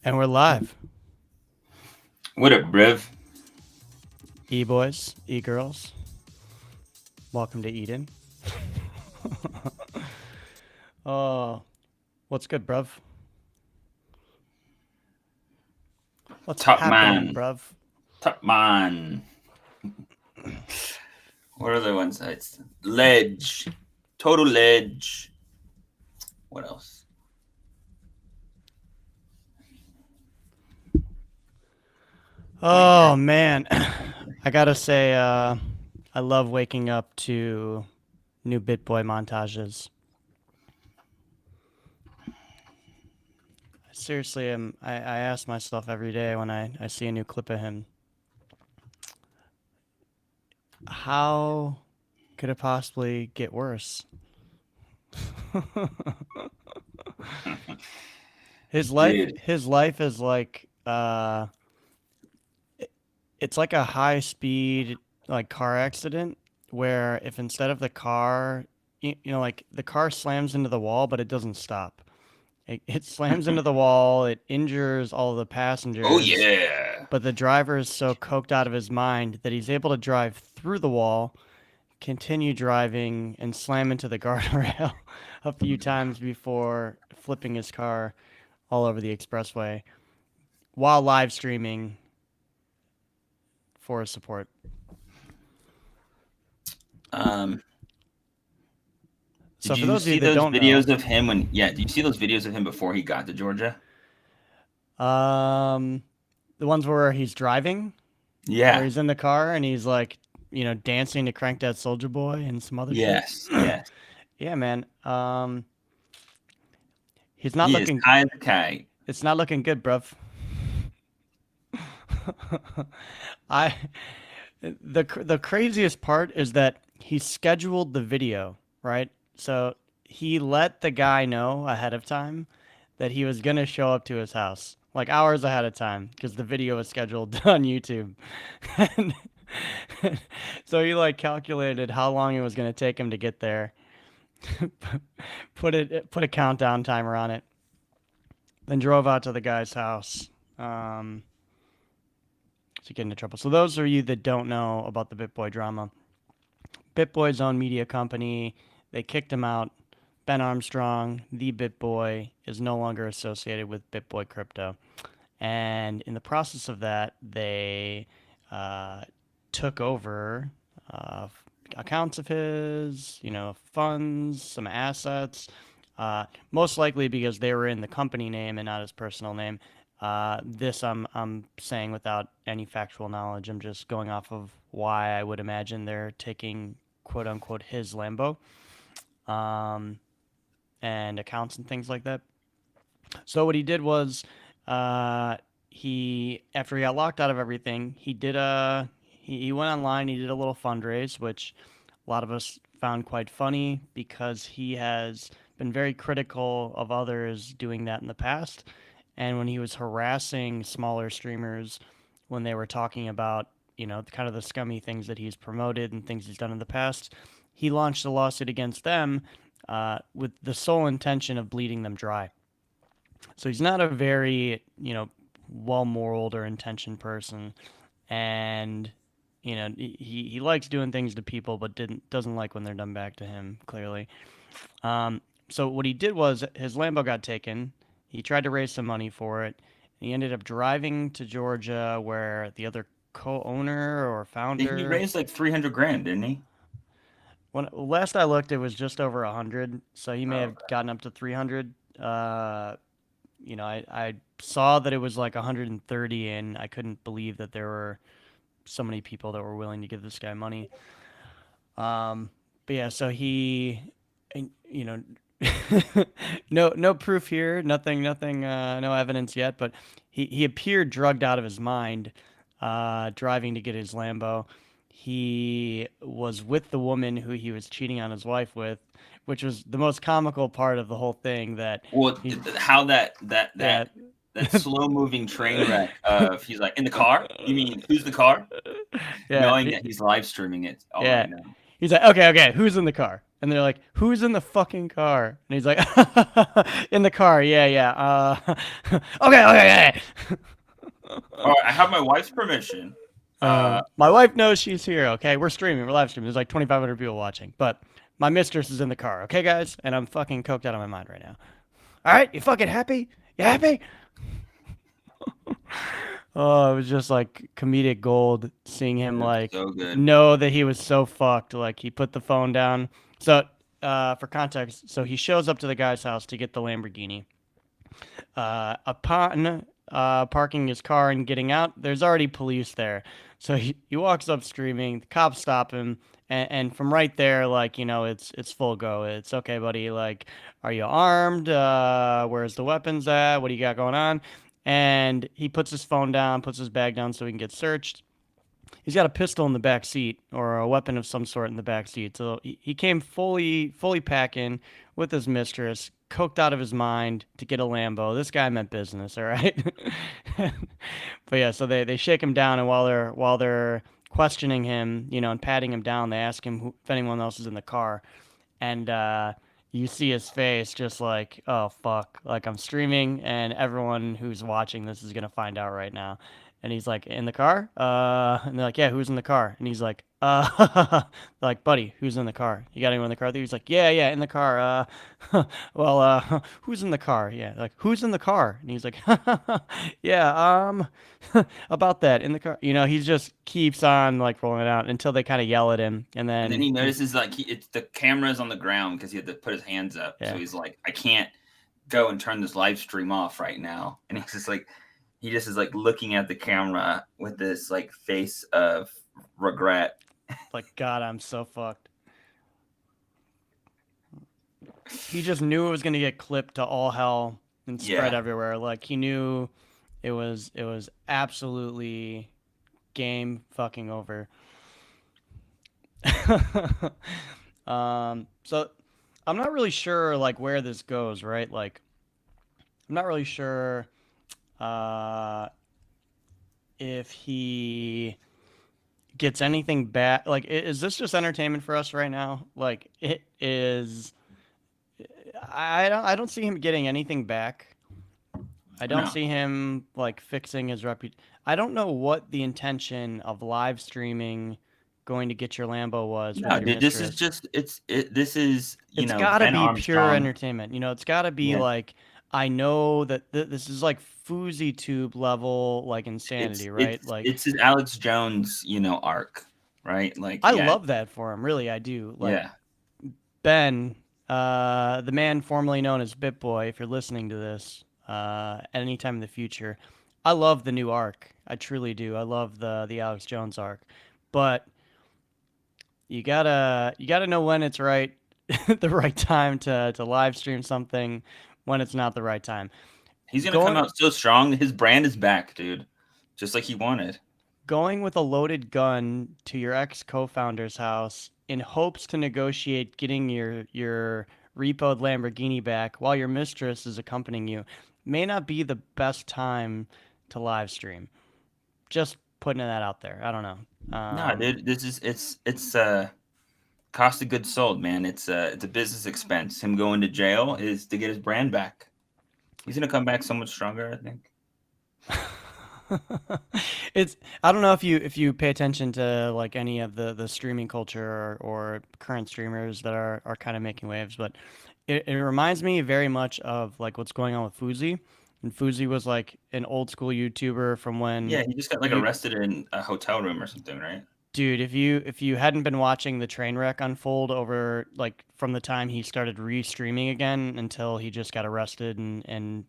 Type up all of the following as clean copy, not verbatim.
And we're live. What up, Brev? E-boys, E-girls. Welcome to Eden. Oh, what's good, bruv? What's Top happening, man. bruv? Top man. What other ones? It's ledge. Total ledge. What else? Oh, man. I gotta say, I love waking up to new BitBoy montages. Seriously, I ask myself every day when I see a new clip of him, how could it possibly get worse? His Dude. life is like it's like a high speed like car accident where if instead of the car like the car slams into the wall but it doesn't stop. It slams into the wall, it injures all of the Oh, passengers, yeah. but the driver is so coked out of his mind that he's able to drive through the wall, continue driving, and slam into the guardrail a few times before flipping his car all over the expressway while live streaming for his support. Um, So did for you those of you see that those don't know, videos of him when, did you see those videos of him before he got to Georgia? um, the ones where he's driving, where Yeah. he's in the car and he's like, dancing to Crank That Soldier Boy and some other shit. Yes. Yes. Yeah, man. He's not He is looking. high as a kite. It's not looking good, bruv. I the craziest part is that he scheduled the video, right? So he let the guy know ahead of time that he was gonna show up to his house, like hours ahead of time, because the video was scheduled on YouTube. And so he like calculated how long it was gonna take him to get there, put a countdown timer on it, then drove out to the guy's house. To get into trouble. So those are you that don't know about the BitBoy drama. BitBoy's own media company, they kicked him out. Ben Armstrong, the BitBoy, is no longer associated with BitBoy Crypto. And in the process of that, they took over accounts of his, funds, some assets, most likely because they were in the company name and not his personal name. This I'm saying without any factual knowledge. I'm just going off of why I would imagine they're taking quote unquote his Lambo, um, and accounts and things like that. So what he did was, he after he got locked out of everything, he went online. He did a little fundraise, which a lot of us found quite funny because he has been very critical of others doing that in the past. And when he was harassing smaller streamers when they were talking about, kind of the scummy things that he's promoted and things he's done in the past, he launched a lawsuit against them with the sole intention of bleeding them dry. So he's not a very, well-moraled or intentioned person. And, he likes doing things to people, but doesn't like when they're done back to him, clearly. So what he did was his Lambo got taken. He tried to raise some money for it. He ended up driving to Georgia where the other co-owner or He founder, raised like 300 grand, didn't he? when last I looked, it was just over 100. So he may Oh, have gotten up to 300. I saw that it was like 130, and I couldn't believe that there were so many people that were willing to give this guy money. But yeah, so he, you know, no proof here, nothing, no evidence yet. But he appeared drugged out of his mind, driving to get his Lambo. He was with the woman who he was cheating on his wife with, which was the most comical part of the whole thing. That well, he, how that yeah, slow moving train wreck of he's like in the car. You mean who's the car? yeah, Knowing that he's live streaming it yeah. already now. He's like, okay, who's in the car? And they're like, "Who's in the fucking car?" And he's like, "In the car, yeah, yeah. Okay, okay, okay." All right, I have my wife's permission. My wife knows she's here. Okay, we're streaming, we're live streaming. There's like 2,500 people watching, but my mistress is in the car. Okay, guys, and I'm fucking coked out of my mind right now. All right, you fucking happy? You happy? Oh, it was just like comedic gold seeing him It's like so good. know that he was so fucked. Like he put the phone down. So, for context, so he shows up to the guy's house to get the Lamborghini. Upon parking his car and getting out, there's already police there. So he walks up screaming. The cops stop him, and from right there, like it's full go. It's okay, buddy. Like, are you armed? Where's the weapons at? What do you got going on? And he puts his phone down, puts his bag down so he can get searched. He's got a pistol in the back seat or a weapon of some sort in the back seat. So he came fully packing with his mistress, coked out of his mind to get a Lambo. This guy meant business, all right. But yeah, so they shake him down, and while they're questioning him, and patting him down, they ask him if anyone else is in the car, and you see his face just like, oh fuck, like I'm streaming and everyone who's watching this is gonna find out right now. And he's like, in the car? And they're like, yeah, who's in the car? And he's like, like, buddy, who's in the car? You got anyone in the car? He's like, yeah, yeah, in the car. Well, who's in the car? Yeah, like, who's in the car? And he's like, yeah, about that in the car. He just keeps on like rolling it out until they kind of yell at him, and And then then he he, notices like it's the camera's on the ground because he had to put his hands up. So yeah. he's like, I can't go and turn this live stream off right now. And he's just like, he just is like looking at the camera with this like face of regret. Like, God, I'm so fucked. He just knew it was gonna get clipped to all hell and spread Yeah. everywhere. Like he knew it was absolutely game fucking over. So I'm not really sure like where this goes, right? Like I'm not really sure uh if he gets anything back. Like is this just entertainment for us right now? Like it is. I don't see him getting anything back. I don't No. see him like fixing his reputation. I don't know what the intention of live streaming going to get your Lambo was with No, your dude, this is mistress. just this is, It's got to Ben be pure Armstrong. entertainment. It's got to be Yeah. like I know that this is like Fousey tube level like insanity, right? Like It's his Alex Jones, arc, right? Like, I yeah, love that for him, really I do. Like yeah. Ben, the man formerly known as BitBoy, if you're listening to this at any time in the future, I love the new arc. I truly do. I love the Alex Jones arc, but you gotta know when it's right, the right time to live stream something, when it's not the right time. He's gonna come Going out so strong. His brand is back, dude. Just like he wanted. going with a loaded gun to your ex co-founder's house in hopes to negotiate getting your repoed Lamborghini back while your mistress is accompanying you may not be the best time to live stream. Just putting that out there. I don't know. No, dude, this is it's cost of goods sold, man. It's a business expense. Him going to jail is to get his brand back. He's gonna come back so much stronger, I think. It's I don't know if you pay attention to like any of the streaming culture or current streamers that are kind of making waves, but it reminds me very much of like what's going on with Fuzi. And Fuzi was like an old school YouTuber from when Yeah, he just got like you arrested in a hotel room or something, right? dude, if you hadn't been watching the train wreck unfold over like from the time he started re-streaming again until he just got arrested and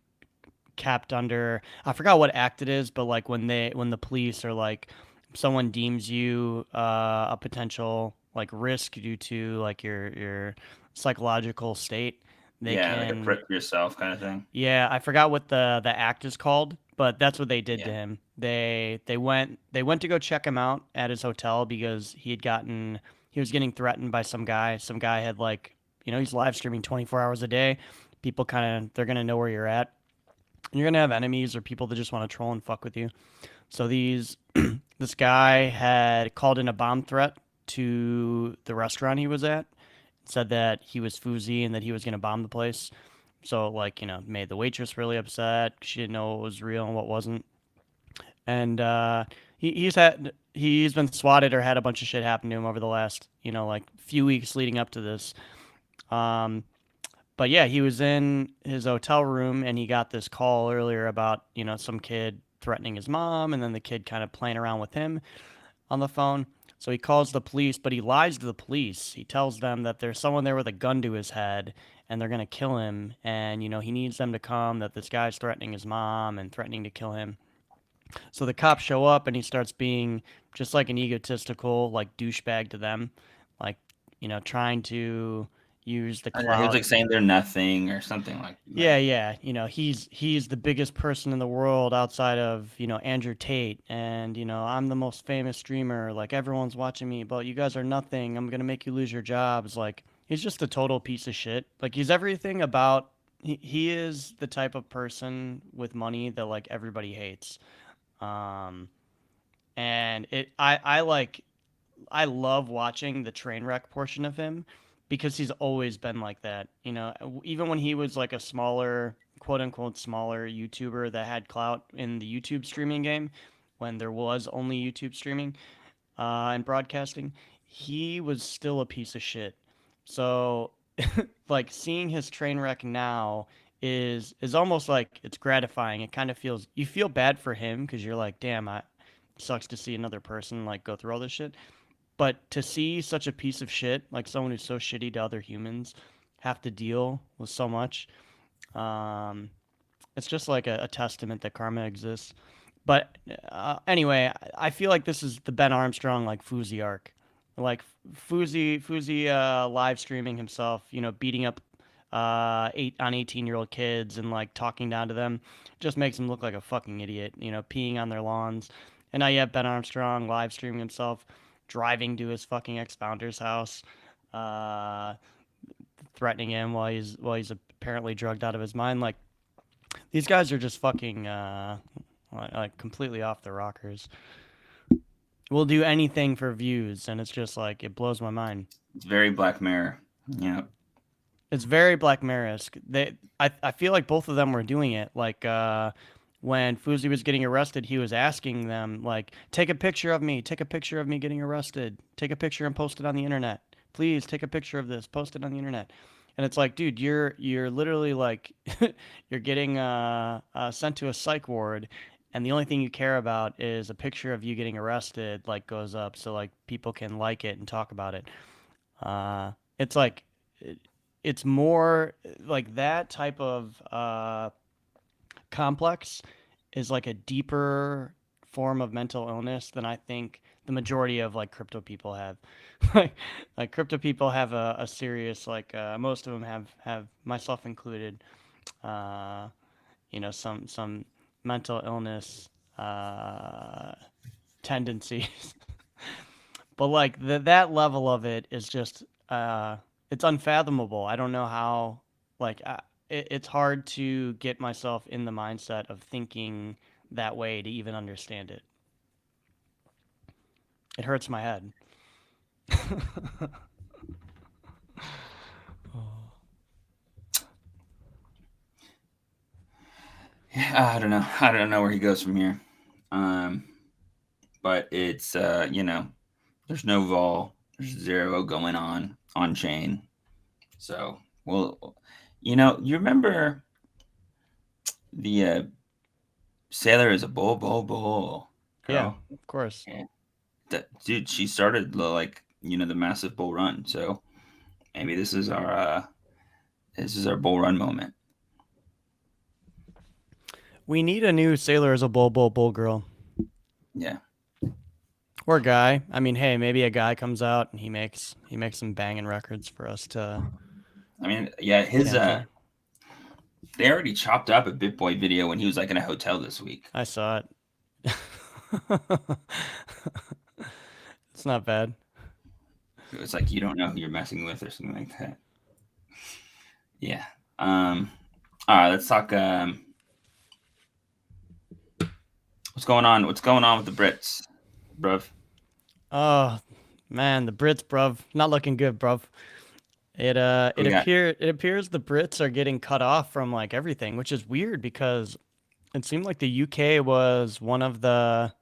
kept under, I forgot what act it is, but like when the police are like someone deems you a potential like risk due to like your psychological state, they Yeah, like a can. prick for yourself kind of thing. Yeah, I forgot what the act is called, but that's what they did to Yeah. him. They went to go check him out at his hotel because he was getting threatened by some guy. Some guy had like, he's live streaming 24 hours a day. People kind of they're going to know where you're at. And you're going to have enemies or people that just want to troll and fuck with you. So this guy had called in a bomb threat to the restaurant he was at, said that he was Fuzi and that he was going to bomb the place. So like, made the waitress really upset. She didn't know what was real and what wasn't. And he's been swatted or had a bunch of shit happen to him over the last, like few weeks leading up to this. Um, but yeah, he was in his hotel room and he got this call earlier about, some kid threatening his mom and then the kid kind of playing around with him on the phone. So he calls the police, but he lies to the police. He tells them that there's someone there with a gun to his head and they're going to kill him. And, he needs them to come, that this guy's threatening his mom and threatening to kill him. So the cops show up and he starts being just like an egotistical, like douchebag to them, like, trying to use the I know, he was clout. like saying they're nothing or something Yeah, like. yeah. He's the biggest person in the world outside of, Andrew Tate and, I'm the most famous streamer. Like everyone's watching me, but you guys are nothing. I'm gonna make you lose your jobs. Like he's just a total piece of shit. Like he's everything about he is the type of person with money that like everybody hates. Um and I love watching the train wreck portion of him because he's always been like that. Even when he was like a smaller, quote unquote, smaller YouTuber that had clout in the YouTube streaming game, when there was only YouTube streaming and broadcasting, he was still a piece of shit. So, like seeing his train wreck now is almost like it's gratifying. It kind of feels you feel bad for him because you're like, damn, I sucks to see another person like go through all this shit. But to see such a piece of shit, like someone who's so shitty to other humans, have to deal with so much, um, it's just like a testament that karma exists. But anyway, I feel like this is the Ben Armstrong like Fuzi arc, like Fuzi live streaming himself, beating up 18-year-old kids and like talking down to them, just makes him look like a fucking idiot, peeing on their lawns. And now you have Ben Armstrong live streaming himself, driving to his fucking ex-founder's house, uh, threatening him while he's apparently drugged out of his mind. Like these guys are just fucking like completely off their rockers. Will do anything for views, and it's just like it blows my mind. It's very Black Mirror. Yeah. It's very Black Mirror-esque. I feel like both of them were doing it. Like when Fuzi was getting arrested, he was asking them like, "Take a picture of me. Take a picture of me getting arrested. Take a picture and post it on the internet. Please take a picture of this. Post it on the internet." And it's like, dude, you're literally like, you're getting sent to a psych ward, and the only thing you care about is a picture of you getting arrested, like goes up, so like people can like it and talk about it. It's like it's more like that type of complex is like a deeper form of mental illness than I think the majority of like crypto people have. like, like crypto people have a serious like most of them have myself included. Uh, some mental illness tendencies. But like that level of it is just it's unfathomable. I don't know how like it's hard to get myself in the mindset of thinking that way to even understand it. It hurts my head. Yeah, I don't know. I don't know where he goes from here. Um, but it's there's no vol, there's zero going on chain. So, well, you remember the sailor is a bull Yeah, girl. of course. Yeah, that dude. She started like the massive bull run. So maybe this is our bull run moment. We need a new sailor as a bull girl Yeah, or guy. I mean, hey, maybe a guy comes out and he makes some banging records for us to I mean, yeah, his cancel. they already chopped up a BitBoy video when he was like in a hotel this week. I saw it. It's not bad. It was like you don't know who you're messing with or something like that. Yeah. Um. All right. Let's talk. What's going on? What's going on with the Brits, bruv? Oh man, the Brits, bruv, not looking good, bruv. We got It appears the Brits are getting cut off from like everything, which is weird because it seemed like the UK was one of the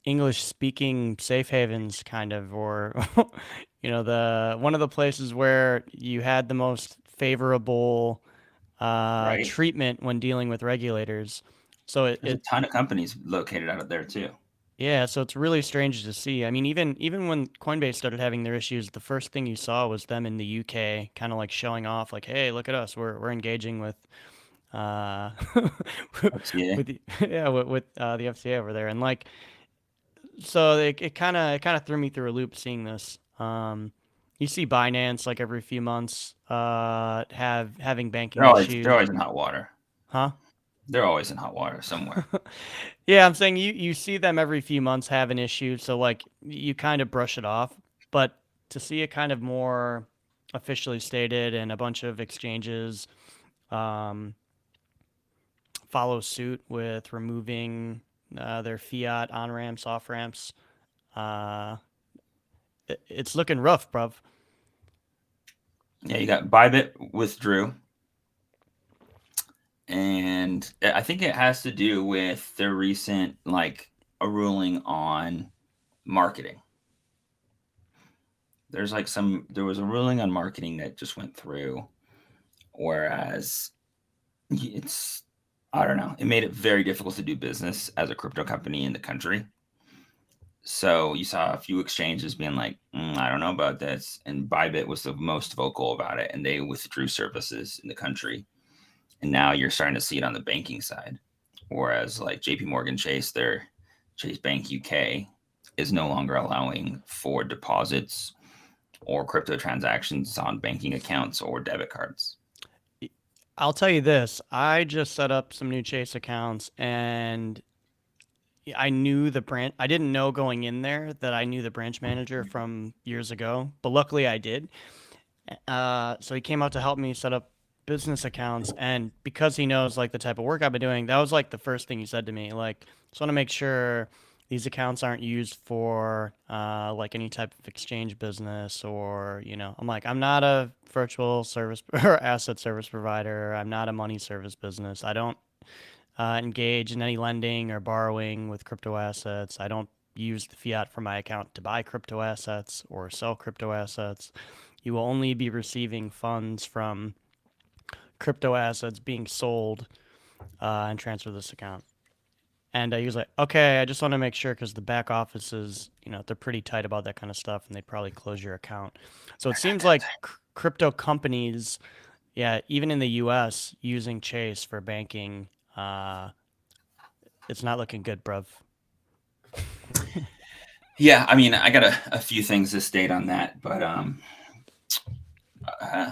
English speaking safe havens kind of, or the one of the places where you had the most favorable right. treatment when dealing with regulators. So There's a ton of companies located out of there too. yeah, so it's really strange to see. I mean, even when Coinbase started having their issues, the first thing you saw was them in the UK, kind of like showing off, like, "Hey, look at us. We're engaging with uh FCA. with the, yeah with the FCA over there." And like, so it kind of threw me through a loop seeing this. You see Binance like every few months having banking They're issues, always in hot water. huh? They're always in hot water somewhere. Yeah, I'm saying you see them every few months have an issue, so like you kind of brush it off. But to see it kind of more officially stated and a bunch of exchanges um, follow suit with removing their fiat on ramps, off ramps, uh, it's looking rough, bruv. Yeah, you got Bybit withdrew, and I think it has to do with their recent like a ruling on marketing. There was a ruling on marketing that just went through, whereas it's I don't know, it made it very difficult to do business as a crypto company in the country. So you saw a few exchanges being like, I don't know about this, and Bybit was the most vocal about it, and they withdrew services in the country. And now you're starting to see it on the banking side, whereas like JP Morgan Chase, their Chase Bank UK, is no longer allowing for deposits or crypto transactions on banking accounts or debit cards. I'll tell you this: I just set up some new Chase accounts, and I knew the branch. I didn't know going in there that I knew the branch manager from years ago, but luckily I did. So he came out to help me set up business accounts, and because he knows like the type of work I've been doing, that was like the first thing he said to me. Like, just want to make sure these accounts aren't used for like any type of exchange business, or I'm like, I'm not a virtual service or asset service provider. I'm not a money service business. I don't engage in any lending or borrowing with crypto assets. I don't use the fiat from my account to buy crypto assets or sell crypto assets. You will only be receiving funds from crypto assets being sold and transfer this account. And he was like, okay, I just want to make sure because the back offices, they're pretty tight about that kind of stuff and they'd probably close your account. So it They're not seems that like tight. crypto companies, yeah, even in the US, using Chase for banking, uh, it's not looking good, bruv. Yeah, I mean, I got a few things to state on that, but uh,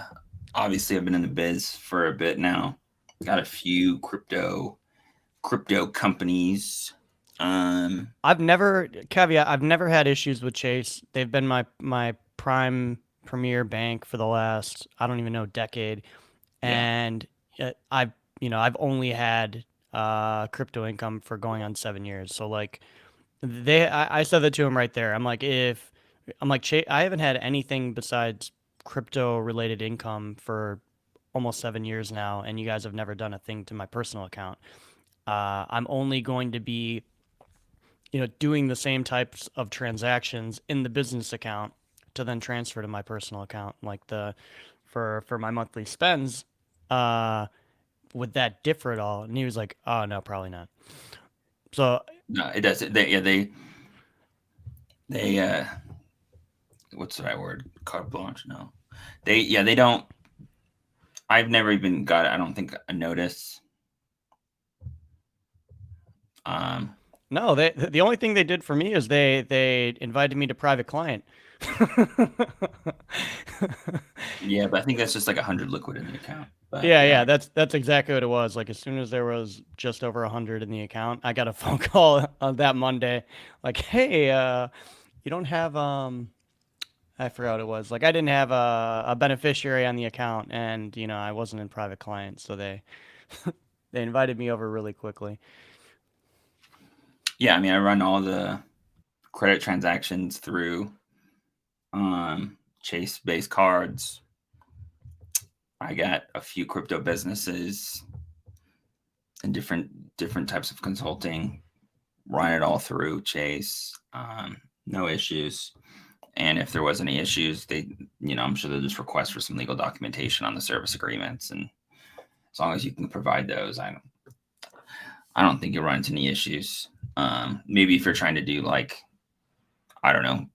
obviously I've been in the biz for a bit now. Got a few crypto companies. Um, I've never had issues with Chase. They've been my prime premier bank for the last, I don't even know, decade. yeah, And I've, I've only had crypto income for going on 7 years. So like I said that to him right there. I'm like, I haven't had anything besides crypto related income for almost 7 years now, and you guys have never done a thing to my personal account. I'm only going to be doing the same types of transactions in the business account to then transfer to my personal account, like the for my monthly spends. Uh, would that differ at all? And he was like, "Oh no, probably not." So no, it does. They what's the right word? Carte blanche? No, they don't. I've never even got. I don't think a notice. Um, no, the only thing they did for me is they invited me to private client. yeah, but I think that's just like 100 liquid in the account. But Yeah, yeah, yeah, that's exactly what it was. Like as soon as there was just over 100 in the account, I got a phone call on that Monday, like, "Hey, you don't have I forgot what it was. Like I didn't have a beneficiary on the account, and I wasn't in private client, so they invited me over really quickly." yeah. I mean, I run all the credit transactions through Chase based cards. I got a few crypto businesses and different types of consulting. Run it all through Chase. No issues. And if there was any issues, I'm sure they'll just request for some legal documentation on the service agreements. And as long as you can provide those, I don't think you'll run into any issues. Maybe if you're trying to do like, I don't know,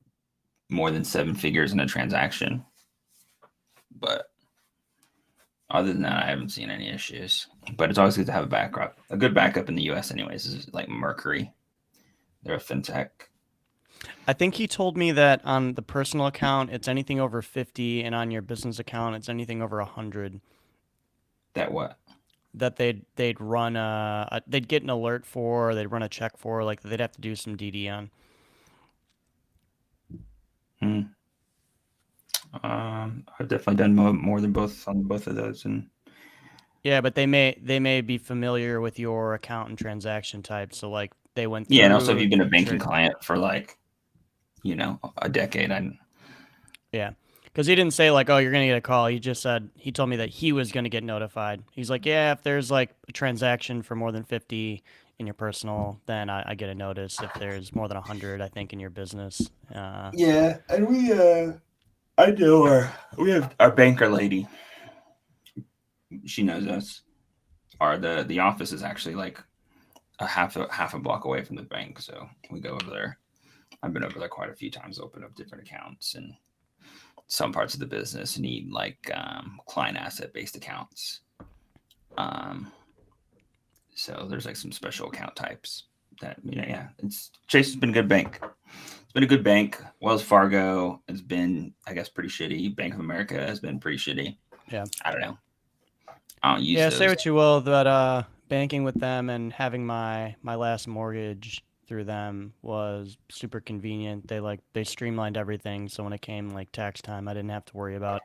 more than 7 figures in a transaction. But other than that, I haven't seen any issues. But it's always good to have a backup. A good backup in the US anyways is like Mercury. They're a fintech. I think he told me that on the personal account it's anything over 50, and on your business account it's anything over 100. That what? That they'd run they'd get an alert for, they'd run a check for, like they'd have to do some DD on. Hmm. I've definitely done more than both on both of those, and Yeah, but they may be familiar with your account and transaction type, so like they went yeah, and also if through. you've been a banking Sure. client for like a decade, Yeah. Because he didn't say, like, oh, you're going to get a call. He just said, he told me that he was going to get notified. He's like, yeah, if there's like a transaction for more than 50 in your personal, then I get a notice. If there's more than 100, I think, in your business. yeah, and I know we have our banker lady. She knows us. The office is actually like a half a block away from the bank, so we go over there. I've been over there quite a few times, open up different accounts, and some parts of the business need like client asset based accounts. Um, so there's like some special account types that yeah. It's Chase has been a good bank. It's been a good bank. Wells Fargo has been, I guess, pretty shitty. Bank of America has been pretty shitty. Yeah. I don't know. I don't use Yeah, say those. what you will, but banking with them and having my last mortgage through them was super convenient. They streamlined everything, so when it came like tax time, I didn't have to worry about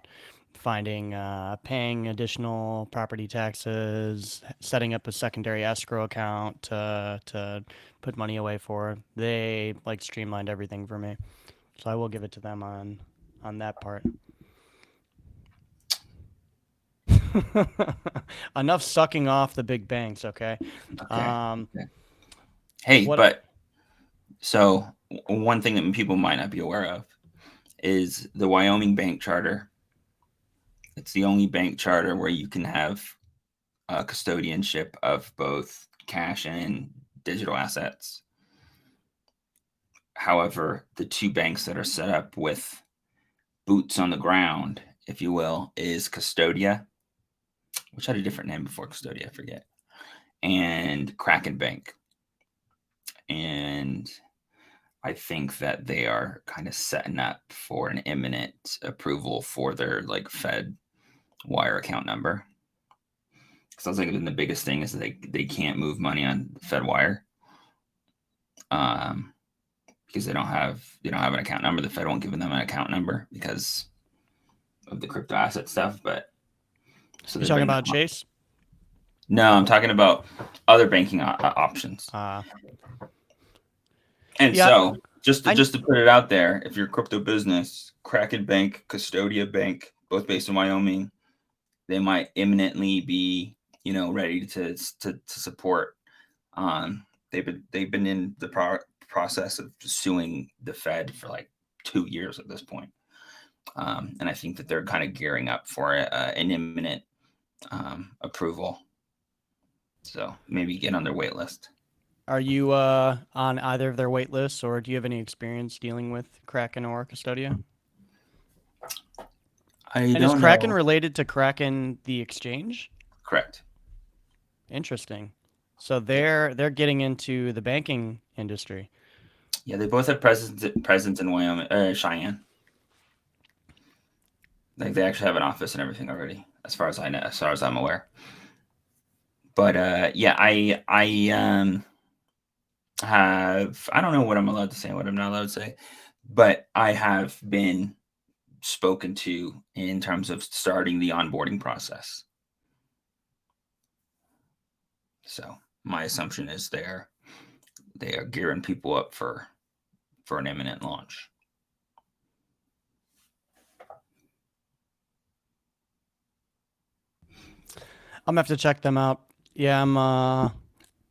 paying additional property taxes, setting up a secondary escrow account to put money away for. They like streamlined everything for me, so I will give it to them on that part. Enough sucking off the big banks, okay? Okay. Um, Okay. Hey, what but so one thing that people might not be aware of is the Wyoming bank charter. It's the only bank charter where you can have custodianship of both cash and digital assets. However, the two banks that are set up with boots on the ground, if you will, is Custodia, which had a different name before Custodia, I forget, and Kraken Bank. And I think that they are kind of setting up for an imminent approval for their like Fed wire account number. Sounds like the biggest thing is that they can't move money on Fed wire, um, because they don't have an account number. The Fed won't give them an account number because of the crypto asset stuff. But so you they're talking bringing about that. Chase? No, I'm talking about other banking options. Uh, And yeah, so just to I just to put it out there, if you're a crypto business, Kraken Bank, Custodia Bank, both based in Wyoming, they might imminently be ready to support. They've been in the process of suing the Fed for like 2 years at this point, and I think that they're kind of gearing up for an imminent approval. So maybe get on their wait list. Are you on either of their wait lists, or do you have any experience dealing with Kraken or Custodia? I And is don't Kraken know. related to Kraken the exchange? Correct. Interesting. So Yeah. they're getting into the banking industry. Yeah, they both have presence in Wyoming, Cheyenne. Like they actually have an office and everything already, as far as I know, as far as I'm aware. But yeah, I don't know what I'm allowed to say and what I'm not allowed to say, but I have been spoken to in terms of starting the onboarding process. So my assumption is they are gearing people up for an imminent launch. I'm gonna have to check them out. Yeah, I'm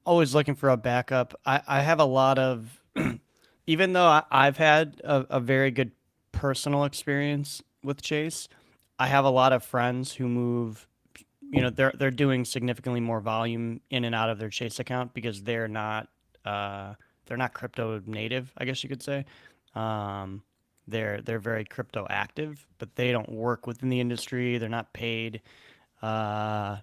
always looking for a backup. I have a lot of, even though I've had a very good personal experience with Chase, I have a lot of friends who move. They're doing significantly more volume in and out of their Chase account because they're not crypto native, I guess you could say. Um, they're very crypto active, but they don't work within the industry. They're not paid, uh,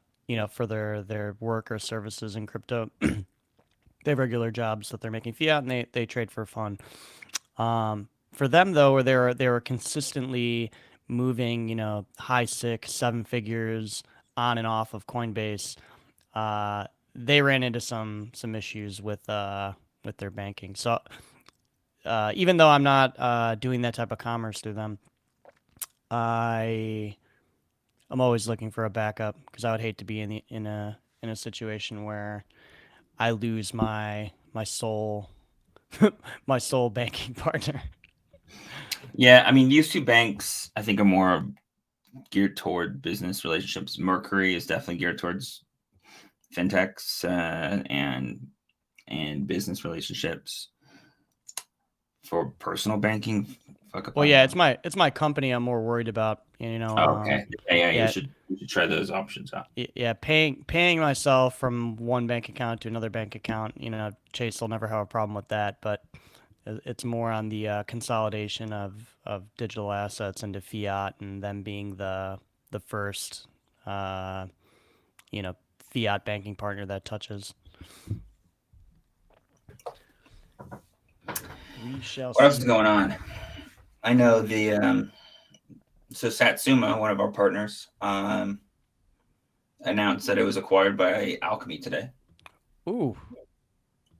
for their work or services in crypto. They have regular jobs that they're making fiat, and they trade for fun. For them though, where they were consistently moving, high six, seven figures on and off of Coinbase, uh, they ran into some issues with their banking. So even though I'm not doing that type of commerce through them, I I'm always looking for a backup because I would hate to be in a situation where I lose my sole my sole banking partner. Yeah, I mean, these two banks, I think, are more geared toward business relationships. Mercury is definitely geared towards fintechs and business relationships. For personal banking, fuck if Well, I yeah, know. it's my company I'm more worried about. Oh, okay. Yeah, Yeah, you should try those options out. yeah, paying myself from one bank account to another bank account. Chase will never have a problem with that, but it's more on the consolidation of digital assets into fiat and them being the first, uh, you know, fiat banking partner that touches. We shall What else is see. going on? I know the so Satsuma, one of our partners, announced that it was acquired by Alchemy today. Ooh,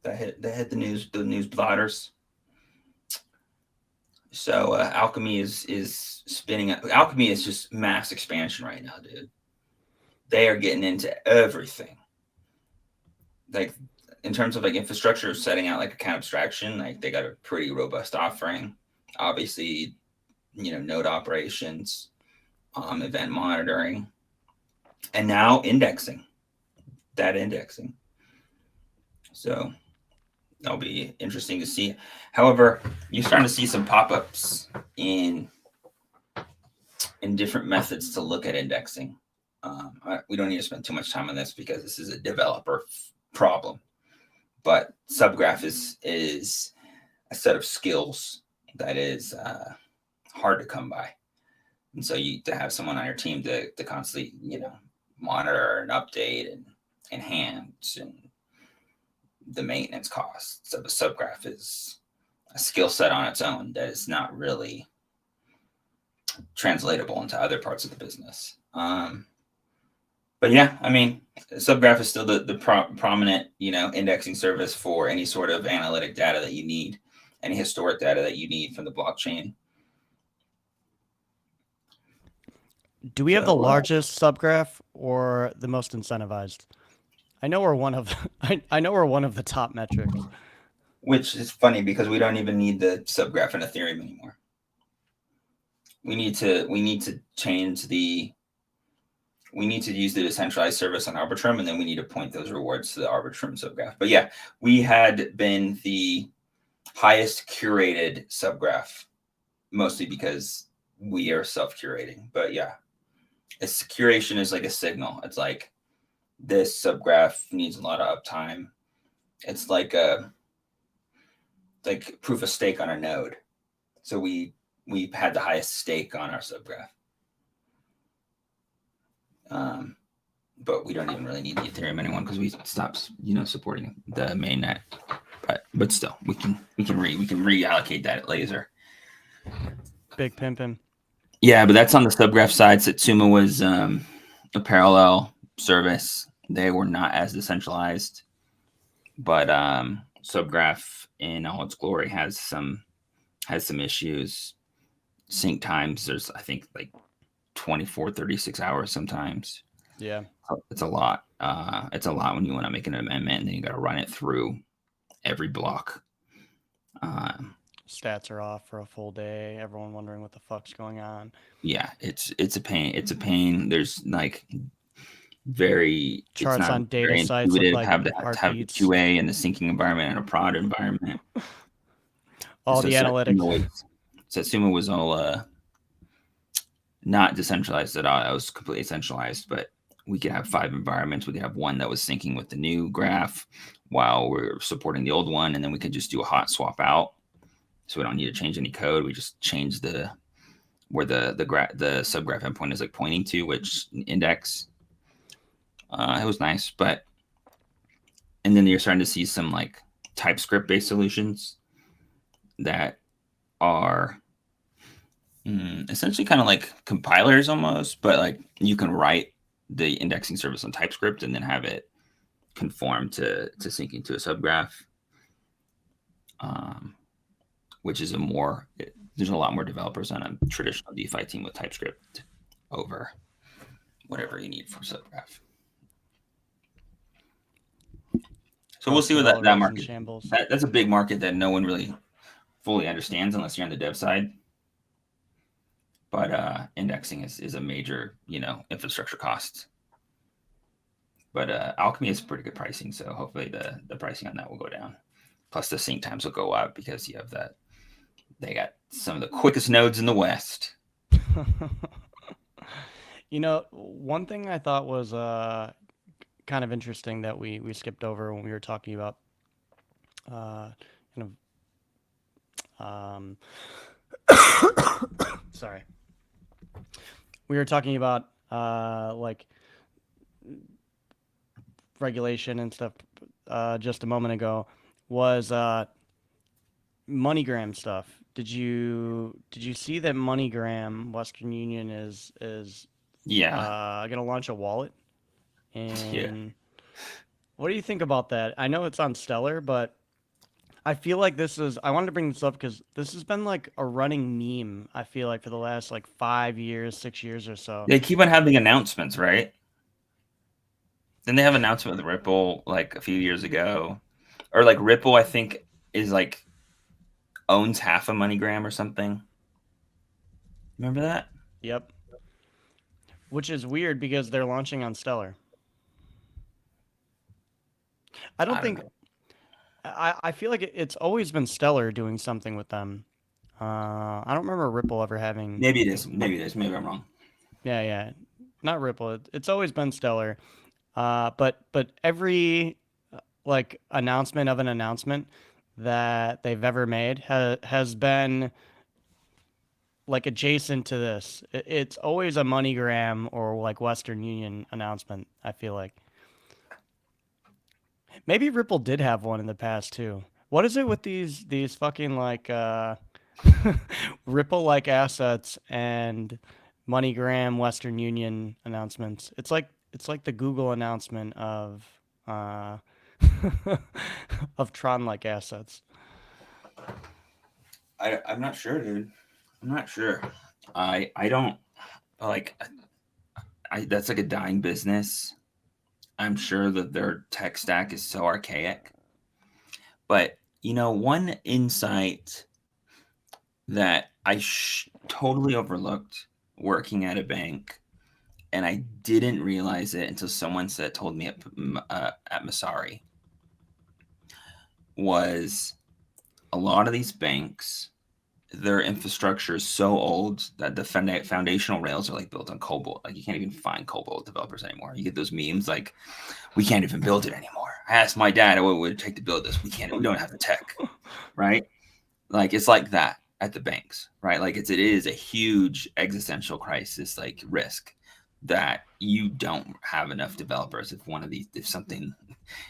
That hit the news blotters. So Alchemy is spinning up. Alchemy is just mass expansion right now, dude. They are getting into everything. Like in terms of like infrastructure, setting out like account abstraction, like they got a pretty robust offering. Obviously, node operations, event monitoring, and now indexing, data indexing. So that'll be interesting to see. However, you're starting to see some pop-ups in different methods to look at indexing. We don't need to spend too much time on this because this is a developer problem. But subgraph is a set of skills that is hard to come by, and so you to have someone on your team to constantly monitor and update and enhance and the maintenance costs of a subgraph is a skill set on its own that is not really translatable into other parts of the business. But yeah, I mean, subgraph is still the prominent indexing service for any sort of analytic data that you need, any historic data that you need from the blockchain. do we have the So, largest subgraph or the most incentivized? I know we're one of I know we're one of the top metrics. which is funny because we don't even need the subgraph in Ethereum anymore. We need to change the we need to use the decentralized service on Arbitrum, and then we need to point those rewards to the Arbitrum subgraph. But yeah, we had been the highest curated subgraph, mostly because we are self-curating. But yeah, it's curation is like a signal. It's like this subgraph needs a lot of uptime. It's like proof of stake on a node. So we had the highest stake on our subgraph. But we don't even really need the Ethereum anyone because we stopped, supporting the mainnet. But still, we can reallocate that at laser. Big pimpin'. Yeah, but that's on the subgraph side. Satsuma was a parallel service. They were not as decentralized, but subgraph in all its glory has some issues. Sync times, there's I think like 24, 36 hours sometimes. Yeah. It's a lot. It's a lot when you want to make an amendment and then you got to run it through every block. Stats are off for a full day. Everyone wondering what the fuck's going on. Yeah, it's a pain. It's a pain. There's like It's Charts not on data very sites look intuitive, like to have the heartbeats. QA and the syncing environment and a prod environment. All So the analytics. Satsuma was all not decentralized at all. It was completely centralized, but we could have 5 environments. We could have one that was syncing with the new graph while we're supporting the old one, and then we could just do a hot swap out. So we don't need to change any code. We just change the where the subgraph endpoint is like pointing to which index. It was nice, but and then you're starting to see some like TypeScript based solutions that are essentially kind of like compilers almost, but like you can write the indexing service on TypeScript and then have it conform to syncing to a subgraph, which is there's a lot more developers on a traditional DeFi team with TypeScript over whatever you need for subgraph. So we'll Rust see what that developers in market. shambles. That's a big market that no one really fully understands unless you're on the dev side. But indexing is a major, infrastructure cost. But Alchemy is pretty good pricing, so hopefully the pricing on that will go down. Plus the sync times will go up because you have that. They got some of the quickest nodes in the West. One thing I thought was kind of interesting that we skipped over when we were talking about kind of sorry. We were talking about like regulation and stuff just a moment ago was MoneyGram stuff. Did you see that MoneyGram Western Union is Yeah, gonna launch a wallet? yeah. And what do you think about that? I know it's on Stellar, but I feel like I wanted to bring this up because this has been like a running meme, I feel like, for the last like 5 years, 6 years or so. They keep on having announcements, right? Then they have an announcement with Ripple like a few years ago, or like Ripple, I think is like owns half of MoneyGram or something. Remember that? Yep. Which is weird because they're launching on Stellar. I don't I don't think know. I feel like it's always been Stellar doing something with them. I don't remember Ripple ever having. Maybe it is. Maybe it is. Maybe I'm wrong. Yeah, yeah, not Ripple. It's always been Stellar. But every like announcement of an announcement that they've ever made has been like adjacent to this. It's always a MoneyGram or like Western Union announcement. I feel like maybe Ripple did have one in the past too. What is it with these fucking like Ripple like assets and MoneyGram Western Union announcements? It's like the Google announcement of uh of Tron like assets. I'm not sure, dude. I'm not sure. I don't like. That's like a dying business. I'm sure that their tech stack is so archaic. But one insight that I totally overlooked working at a bank, and I didn't realize it until someone told me at Masari, was a lot of these banks, their infrastructure is so old that the foundational rails are like built on Cobalt. Like you can't even find Cobalt developers anymore. You get those memes like, we can't even build it anymore. I asked my dad what it would take to build this. We don't have the tech, right? Like it's like that at the banks, right? Like it is a huge existential crisis, like risk that you don't have enough developers.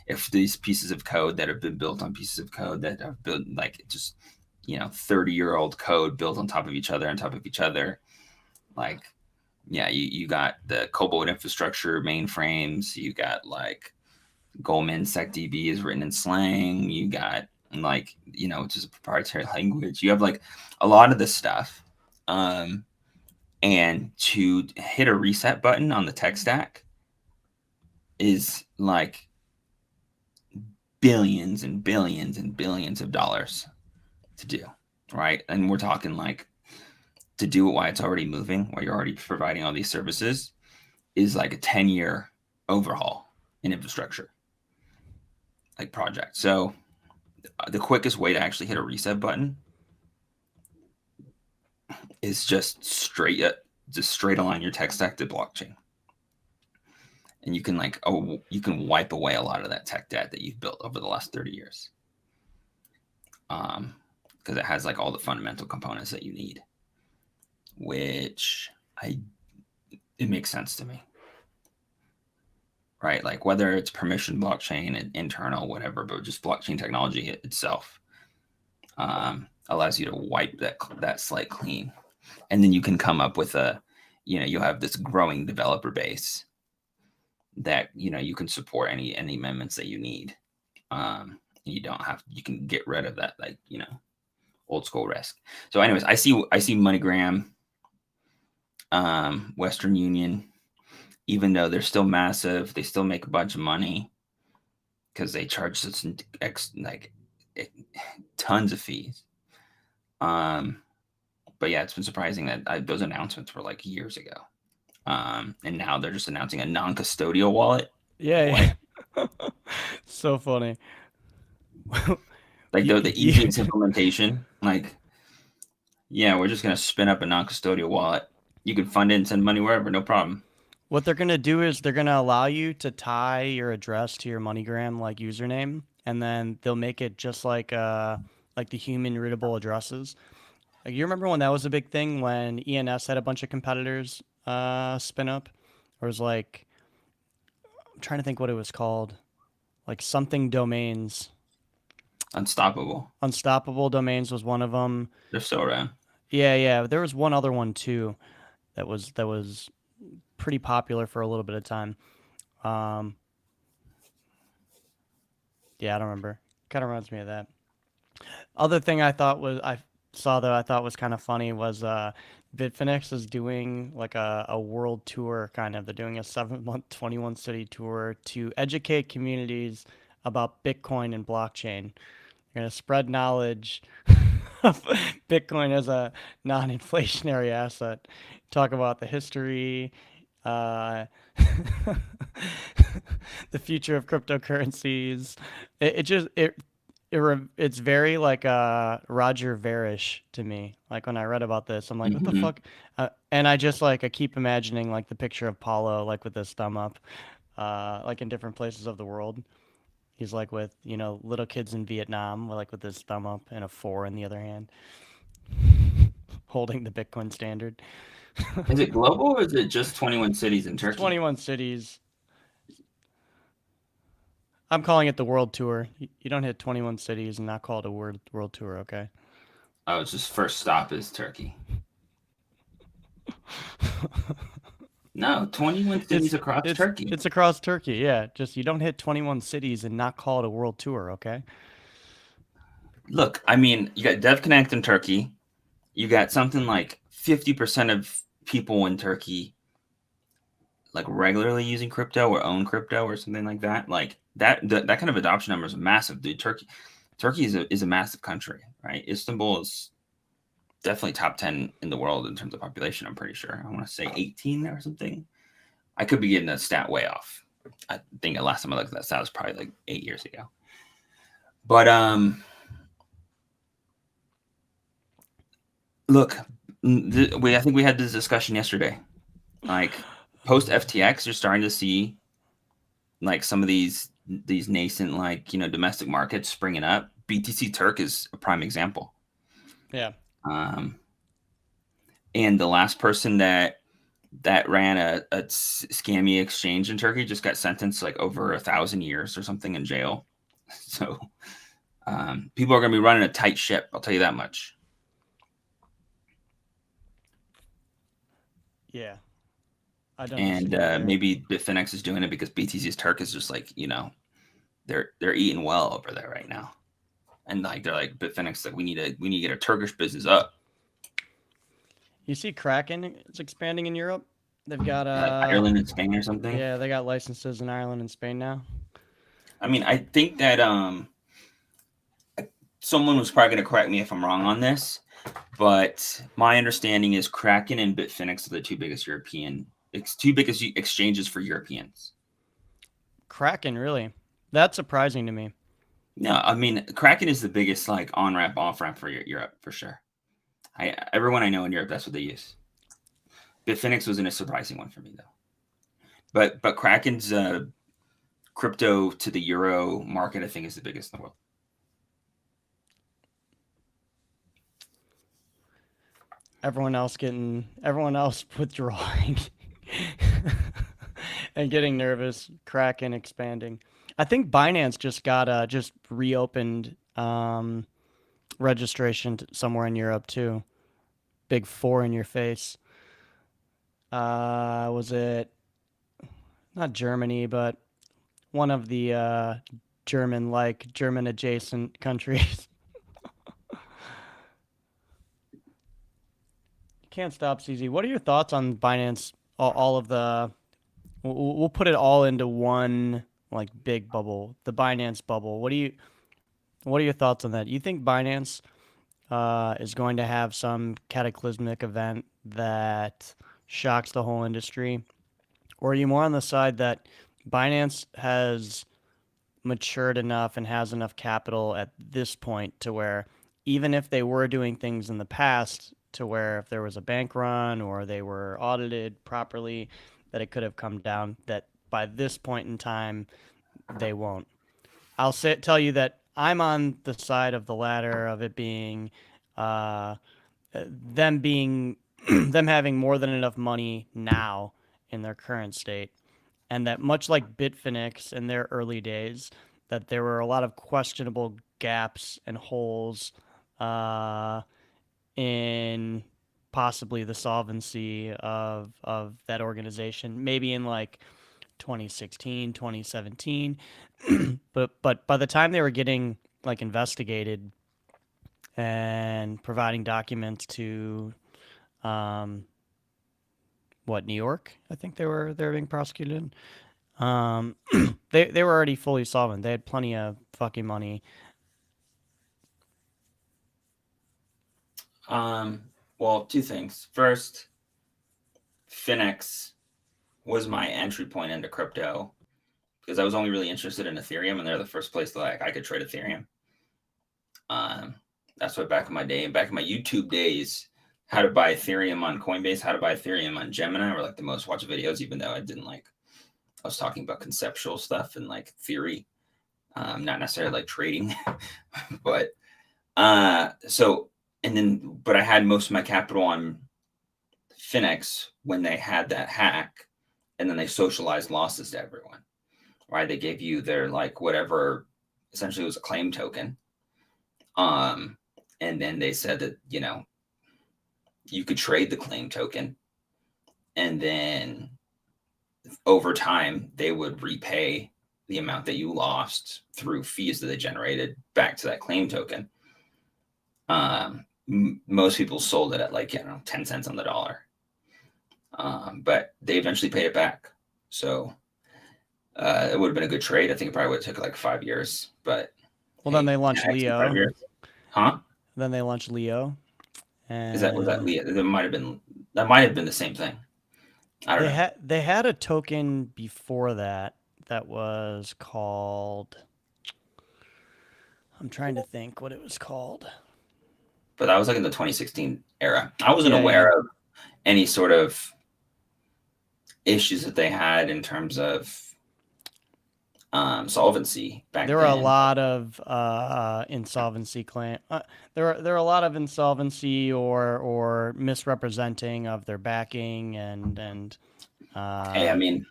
If these pieces of code that have been built on pieces of code that have built like just 30-year-old code built on top of each other, like yeah, you got the Cobalt infrastructure mainframes, you got like Goldman SecDB is written in slang, you got like which is a proprietary language, you have like a lot of this stuff, and to hit a reset button on the tech stack is like billions and billions and billions of dollars to do, right? And we're talking like to do it while it's already moving, while you're already providing all these services, is like a 10-year overhaul in infrastructure, like project. So the quickest way to actually hit a reset button is just straight align your tech stack to blockchain, and you can you can wipe away a lot of that tech debt that you've built over the last 30 years, because it has like all the fundamental components that you need, which it makes sense to me, right? Like whether it's permission blockchain and internal, whatever, but just blockchain technology itself allows you to wipe that slate clean, and then you can come up with you'll have this growing developer base that you can support any amendments that you need. You don't have you can get rid of that old school risk. So, anyways, I see MoneyGram, Western Union, even though they're still massive, they still make a bunch of money because they charge us tons of fees. But yeah, it's been surprising that those announcements were like years ago. And now they're just announcing a non-custodial wallet. Yeah, yeah. So funny. Like the easiest implementation. Like, yeah, we're just gonna spin up a non-custodial wallet. You can fund it and send money wherever, no problem. What they're gonna do is they're gonna allow you to tie your address to your MoneyGram like username, and then they'll make it just like the human rootable addresses. Like you remember when that was a big thing when ENS had a bunch of competitors spin up? Or it was like I'm trying to think what it was called. Like something domains. Unstoppable. Unstoppable domains was one of them. They're still around. Yeah, yeah. There was one other one too that was pretty popular for a little bit of time. Um, yeah, I don't remember. Kind of reminds me of that. Other thing I saw though I thought was kind of funny was Bitfinex is doing like a world tour kind of. They're doing a 7-month 21 city tour to educate communities about Bitcoin and blockchain. They're gonna spread knowledge of Bitcoin as a non-inflationary asset. Talk about the history, uh, the future of cryptocurrencies. It just it's very like Roger Verish to me. Like when I read about this, I'm like, what the Mm-hmm. fuck? And I just like I keep imagining like the picture of Paulo like with his thumb up, like in different places of the world. He's like with little kids in Vietnam, like with his thumb up and a four in the other hand, holding the Bitcoin standard. Is it global or is it just 21 cities in It's Turkey? 21 cities. I'm calling it the world tour. You don't hit 21 cities and not call it a world tour, okay? Oh, it's just first stop is Turkey. No, 21 cities It's across it's Turkey. it's across Turkey, yeah. Just you don't hit 21 cities and not call it a world tour, okay? Look, I mean, you got DevConnect in Turkey. You got something like 50% of people in Turkey like regularly using crypto or own crypto or something like that. Like that kind of adoption number is massive, dude. Turkey is a massive country, right? Istanbul is definitely top 10 in the world in terms of population. I'm pretty sure. I want to say 18 or something. I could be getting that stat way off. I think the last time I looked at that stat was probably like 8 years ago. But look, I think we had this discussion yesterday. Like post FTX, you're starting to see like some of these nascent domestic markets springing up. BTC Turk is a prime example. Yeah. Um, and the last person that ran a scammy exchange in Turkey just got sentenced like over 1,000 years or something in jail. So people are going to be running a tight ship. I'll tell you that much. Yeah. I don't And disagree there. maybe Bitfinex is doing it because BTC's Turk is just like they're eating well over there right now, and like they're like Bitfinex like we need to get a Turkish business up. You see Kraken is expanding in Europe. They've got Like Ireland and Spain or something. yeah, they got licenses in Ireland and Spain now. I mean, I think that someone was probably going to correct me if I'm wrong on this, but my understanding is Kraken and Bitfinex are the two biggest exchanges for Europeans. Kraken, really? That's surprising to me. No, I mean Kraken is the biggest like on ramp off ramp for Europe for sure. Everyone I know in Europe, that's what they use. Bitfinex wasn't a surprising one for me though. But Kraken's crypto to the euro market, I think, is the biggest in the world. Everyone else withdrawing and getting nervous. Kraken expanding. I think Binance just reopened registration somewhere in Europe too. Big four in your face. Was it not Germany, but one of the German adjacent countries? Can't stop, CZ. What are your thoughts on Binance? All of the we'll put it all into one like big bubble, the Binance bubble. What are your thoughts on that? You think Binance is going to have some cataclysmic event that shocks the whole industry, or are you more on the side that Binance has matured enough and has enough capital at this point to where even if they were doing things in the past to where if there was a bank run or they were audited properly that it could have come down that by this point in time they won't. Tell you that I'm on the side of the latter of it being uh, them being them having more than enough money now in their current state, and that much like Bitfinex in their early days, that there were a lot of questionable gaps and holes uh, in possibly the solvency of that organization. Maybe in like 2016, 2017, but by the time they were getting like investigated and providing documents to um, New York, I think they were being prosecuted. Um, they were already fully solvent. They had plenty of fucking money. Um, well, two things. First, Finex was my entry point into crypto because I was only really interested in Ethereum, and they're the first place that like I could trade Ethereum. Um, that's what back in my day, back in my YouTube days, how to buy Ethereum on Coinbase, how to buy Ethereum on Gemini were like the most watched videos, even though I didn't like, I was talking about conceptual stuff and like theory, not necessarily like trading, but so, and then, but I had most of my capital on Finex when they had that hack, and then they socialized losses to everyone, right? They gave you their like whatever, essentially it was a claim token. Um, and then they said that, you could trade the claim token, and then over time they would repay the amount that you lost through fees that they generated back to that claim token. Most people sold it at like 10 cents on the dollar, but they eventually paid it back. So it would have been a good trade. I think it probably would have took like 5 years, but Well, then hey, they launched 10x in 5 Leo. years, huh? Then they launched Leo, Was that and Leah? That might have been the same thing. I don't know. they had a token before that that was called. I'm trying to think what it was called. But that was like in the 2016 era. I wasn't Yeah, yeah. aware of any sort of issues that they had in terms of solvency back There were a then. lot of insolvency claim. There were a lot of insolvency or misrepresenting of their backing and Hey, I uh, mean,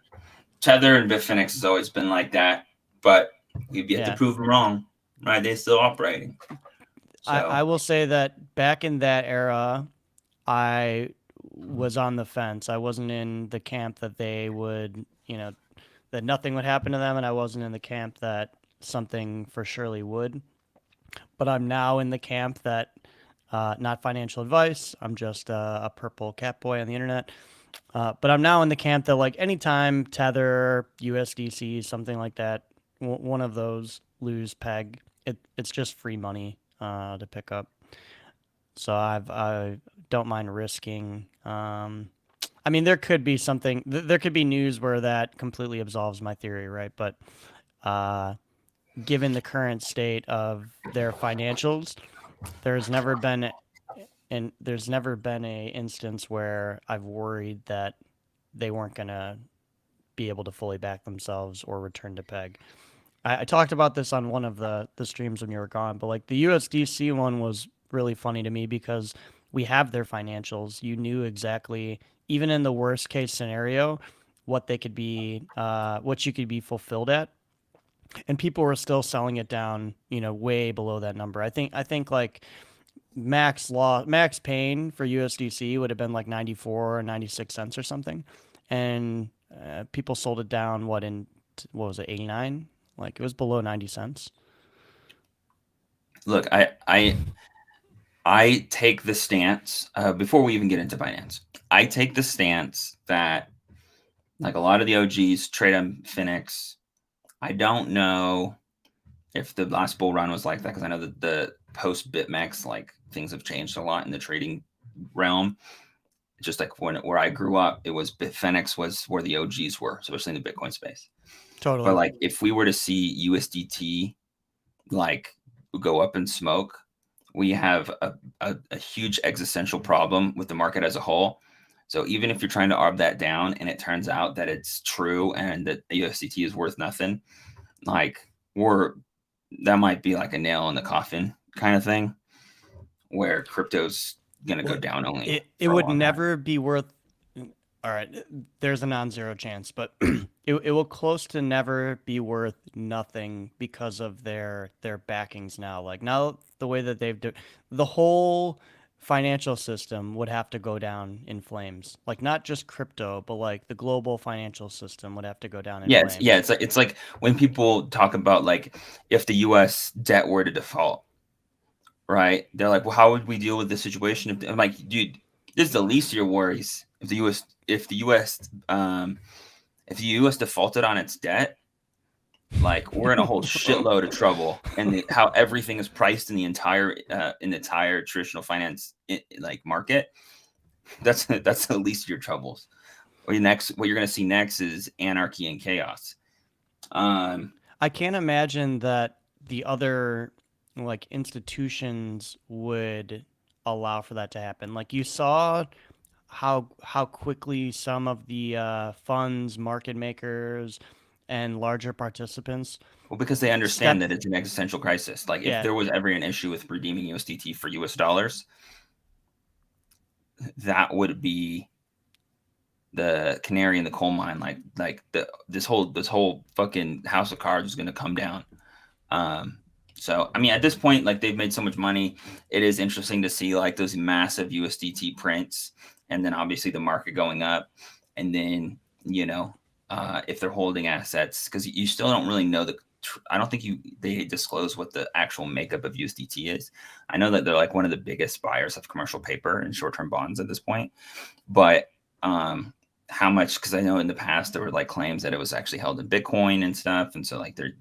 Tether and Bitfinex has always been like that, but we've yet to yeah. prove them wrong, right? They're still operating. I So, will say that back in that era, I was on the fence. I wasn't in the camp that they would, that nothing would happen to them, and I wasn't in the camp that something for surely would. But I'm now in the camp that not financial advice. I'm just a purple cat boy on the internet. But I'm now in the camp that like anytime Tether, USDC, something like that, one of those lose peg, it's just free money to pick up. So I don't mind risking. I mean, there could be something. There could be news where that completely absolves my theory, right? But uh, given the current state of their financials, there's never been there's never been a instance where I've worried that they weren't gonna be able to fully back themselves or return to peg. I talked about this on one of the streams when you were gone, but like the USDC one was really funny to me because we have their financials. You knew exactly, even in the worst case scenario, what they could be, what you could be fulfilled at, and people were still selling it down, way below that number. I think like max pain for USDC would have been like 94 or 96 cents or something, and people sold it down what was it, 89? Like it was below 90 cents. Look, I take the stance before we even get into finance. I take the stance that like a lot of the OGs trade on Finix. I don't know if the last bull run was like that because I know that the post BitMEX like things have changed a lot in the trading realm. Just like where I grew up, it was Bitfinex was where the OGs were, especially in the Bitcoin space. But Totally. like if we were to see USDT like go up in smoke, we have a huge existential problem with the market as a whole. So even if you're trying to arb that down and it turns out that it's true and that USDT is worth nothing, like we're that might be like a nail in the coffin kind of thing where crypto's gonna go Well, down only it for a would long time. never be worth. All right, there's a non-zero chance, but it will close to never be worth nothing because of their backings now. Like now, the way that the whole financial system would have to go down in flames. Like not just crypto, but like the global financial system would have to go down in Yeah, flames. it's like when people talk about like if the US debt were to default, right? They're like, well, how would we deal with this situation? I'm like, dude, this is the least of your worries. If the US defaulted on its debt, like we're in a whole shitload of trouble. And how everything is priced in the entire traditional finance like market, that's the least of your troubles. What you're gonna see next is anarchy and chaos. Um, I can't imagine that the other like institutions would allow for that to happen. Like you saw how quickly some of the funds, market makers, and larger participants Well, because they understand stepped. that it's an existential crisis. Like if Yeah, there was ever an issue with redeeming USDT for US dollars, that would be the canary in the coal mine. This whole fucking house of cards is going to come down. Um, so I mean, at this point, like they've made so much money, it is interesting to see like those massive USDT prints, and then obviously the market going up, and then if they're holding assets because you still don't really know I don't think they disclose what the actual makeup of USDT is. I know that they're like one of the biggest buyers of commercial paper and short term bonds at this point, but um, how much? Because I know in the past there were like claims that it was actually held in Bitcoin and stuff, and so like they're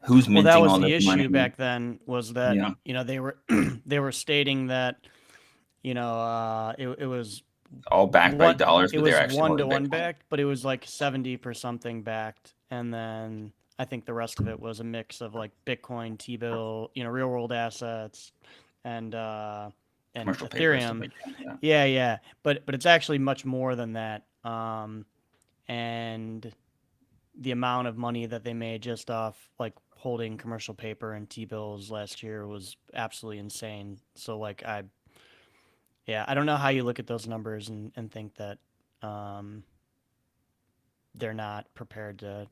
who's well, that minting was all the this issue money? back then. Was that Yeah, they were they were stating that it was all backed by one dollars, it but they're was actually one to holding one Bitcoin. backed, but it was like 70 per something backed, and then I think the rest of it was a mix of like Bitcoin, T-bill, real world assets, and uh, and Commercial paper, stuff Ethereum. like that. Yeah. Yeah, yeah, but it's actually much more than that. And the amount of money that they made just off like holding commercial paper and T-bills last year was absolutely insane. So like I don't know how you look at those numbers and think that um, they're not prepared to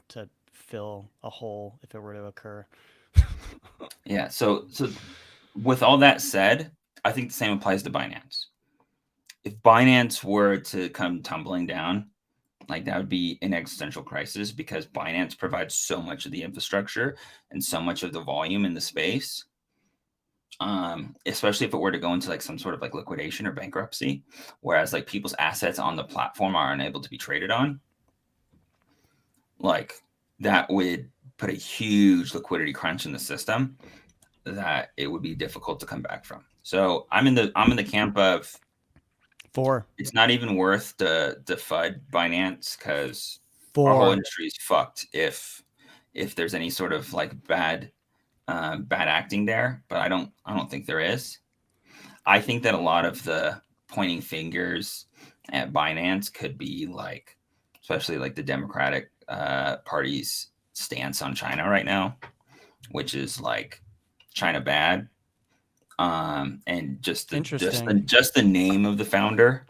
fill a hole if it were to occur. Yeah. So with all that said, I think the same applies to Binance. If Binance were to come tumbling down, like that would be an existential crisis because Binance provides so much of the infrastructure and so much of the volume in the space. Especially if it were to go into like some sort of like liquidation or bankruptcy, whereas like people's assets on the platform are unable to be traded on, like that would put a huge liquidity crunch in the system that it would be difficult to come back from. So I'm in the camp of Four. It's not even worth the FUD Binance because our whole Four. industry is fucked if there's any sort of like bad acting there. But I don't think there is. I think that a lot of the pointing fingers at Binance could be like, especially like the Democratic Party's stance on China right now, which is like China bad. And just the just the Interesting. just the name of the founder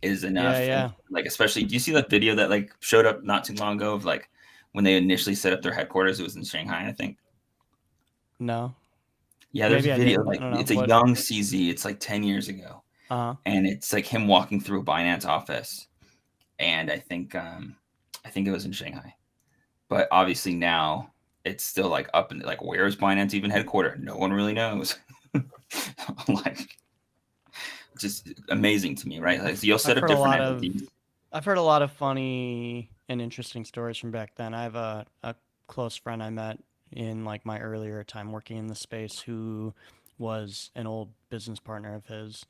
is Yeah, enough. And yeah. like, especially, do you see that video that like showed up not too long ago of like when they initially set up their headquarters? It was in Shanghai, I think. No. Yeah, there's a Maybe I video didn't. I like don't know. it's a What? young CZ. It's like 10 years ago, Uh-huh. and it's like him walking through a Binance office, and I think it was in Shanghai. But obviously now it's still like up in like, where is Binance even headquartered? No one really knows. Like, just amazing to me, right? Like, so you'll set I've up heard a different lot of entities. I've heard a lot of funny and interesting stories from back then. I have a close friend I met in like my earlier time working in the space who was an old business partner of his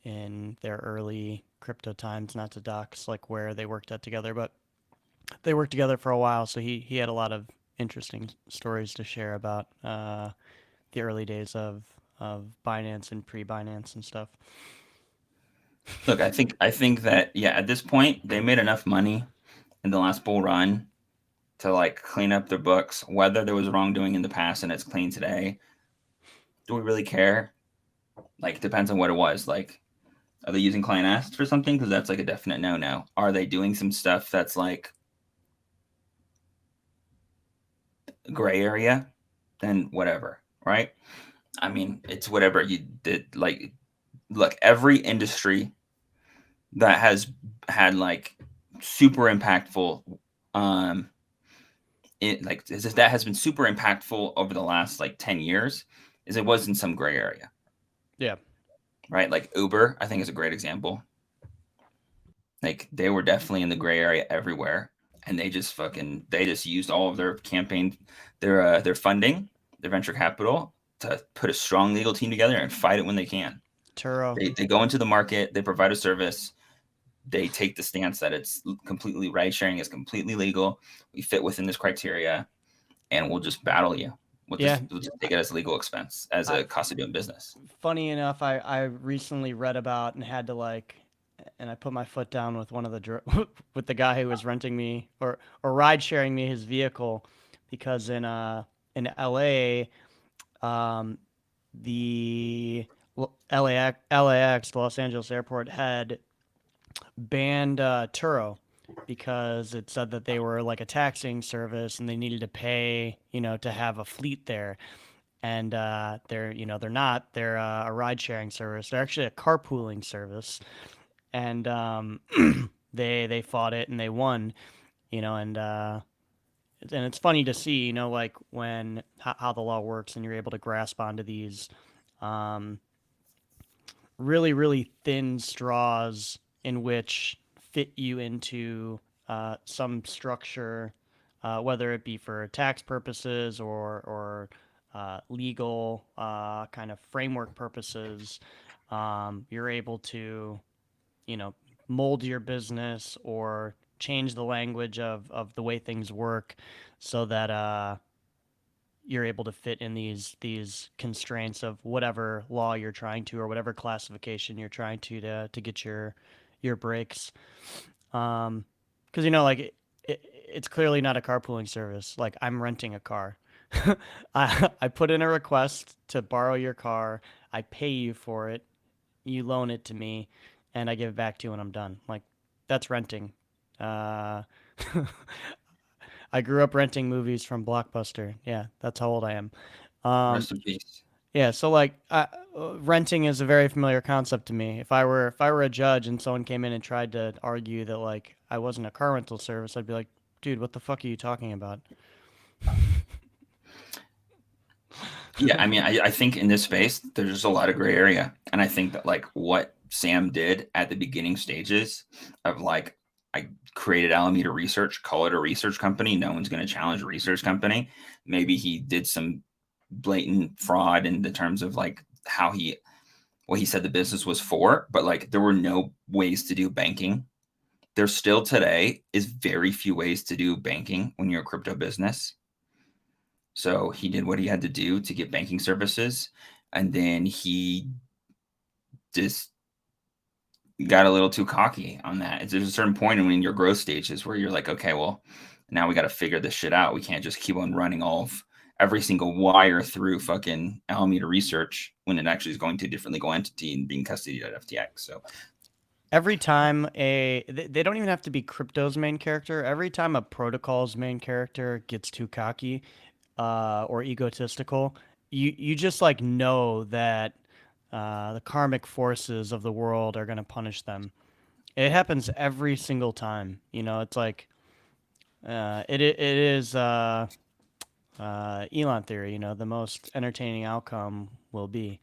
in their early crypto times, not to dox like where they worked at together, but they worked together for a while, so he had a lot of interesting stories to share about the early days of Binance and pre-Binance and stuff. Look, I think that, yeah, at this point they made enough money in the last bull run to like clean up their books. Whether there was wrongdoing in the past and it's clean today, do we really care? Like, it depends on what it was. Like, are they using client assets for something? Because that's like a definite no-no. Are they doing some stuff that's like gray area? Then whatever, right? I mean, it's whatever you did. Like, look, every industry that has had like super impactful, um, that has been super impactful over the last like 10 years, is it was in some gray area, Yeah. right? Like Uber, I think is a great example. Like, they were definitely in the gray area everywhere, and they just used all of their campaign, their funding, their venture capital to put a strong legal team together and fight it when they can. Turo. They go into the market, they provide a service, they take the stance that it's completely ride sharing is completely legal. We fit within this criteria, and we'll just battle you. Yeah. We'll just take it as a legal expense, as I, a cost of doing business. funny enough, I recently read about and had to like, and I put my foot down with one of the with the guy who was renting me or ride sharing me his vehicle, because in LA, um, the LAX, the Los Angeles airport, had banned Turo because it said that they were like a taxiing service and they needed to pay, to have a fleet there. And they're not. They're a ride sharing service. They're actually a carpooling service. And they fought it and they won. And it's funny to see, like when how the law works and you're able to grasp onto these um, really, really thin straws in which fit you into some structure, whether it be for tax purposes or legal kind of framework purposes. You're able to, you know, mold your business or change the language of the way things work so that you're able to fit in these constraints of whatever law you're trying to or whatever classification you're trying to get your breaks. Because like it's clearly not a carpooling service. Like, I'm renting a car. I put in a request to borrow your car. I pay you for it. You loan it to me, and I give it back to you when I'm done. Like, that's renting. Uh, I grew up renting movies from Blockbuster. Yeah, that's how old I am. Um, Rest in peace. yeah, so like renting is a very familiar concept to me. If I were a judge and someone came in and tried to argue that like I wasn't a car rental service, I'd be like, dude, what the fuck are you talking about? Yeah, I mean, I think in this space, there's just a lot of gray area. And I think that like what Sam did at the beginning stages of like, I created Alameda Research, call it a research company. No one's going to challenge a research company. Maybe he did some blatant fraud in the terms of like how he what he said the business was for, but like there were no ways to do banking. There still today is very few ways to do banking when you're a crypto business. So he did what he had to do to get banking services, and then he just got a little too cocky on that. There's a certain point in your growth stages where you're like, okay, well, now we got to figure this shit out. We can't just keep on running every single wire through fucking Alameda Research when it actually is going to a different legal entity and being custodied at FTX. So Every time they don't even have to be crypto's main character. Every time a protocol's main character gets too cocky, or egotistical, you just like know that the karmic forces of the world are going to punish them. It happens every single time. You know, it's like it is Elon theory. You know, the most entertaining outcome will be.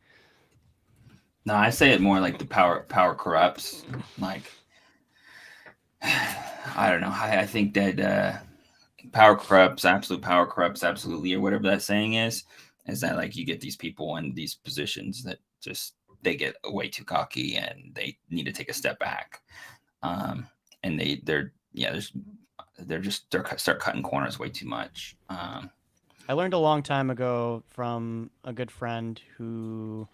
no, I say it more like the power corrupts. Like I don't know. I think that absolute power corrupts absolutely, or whatever that saying is that like you get these people in these positions that just they get way too cocky and they need to take a step back. And they're yeah, they're start cutting corners way too much. I learned a long time ago from a good friend who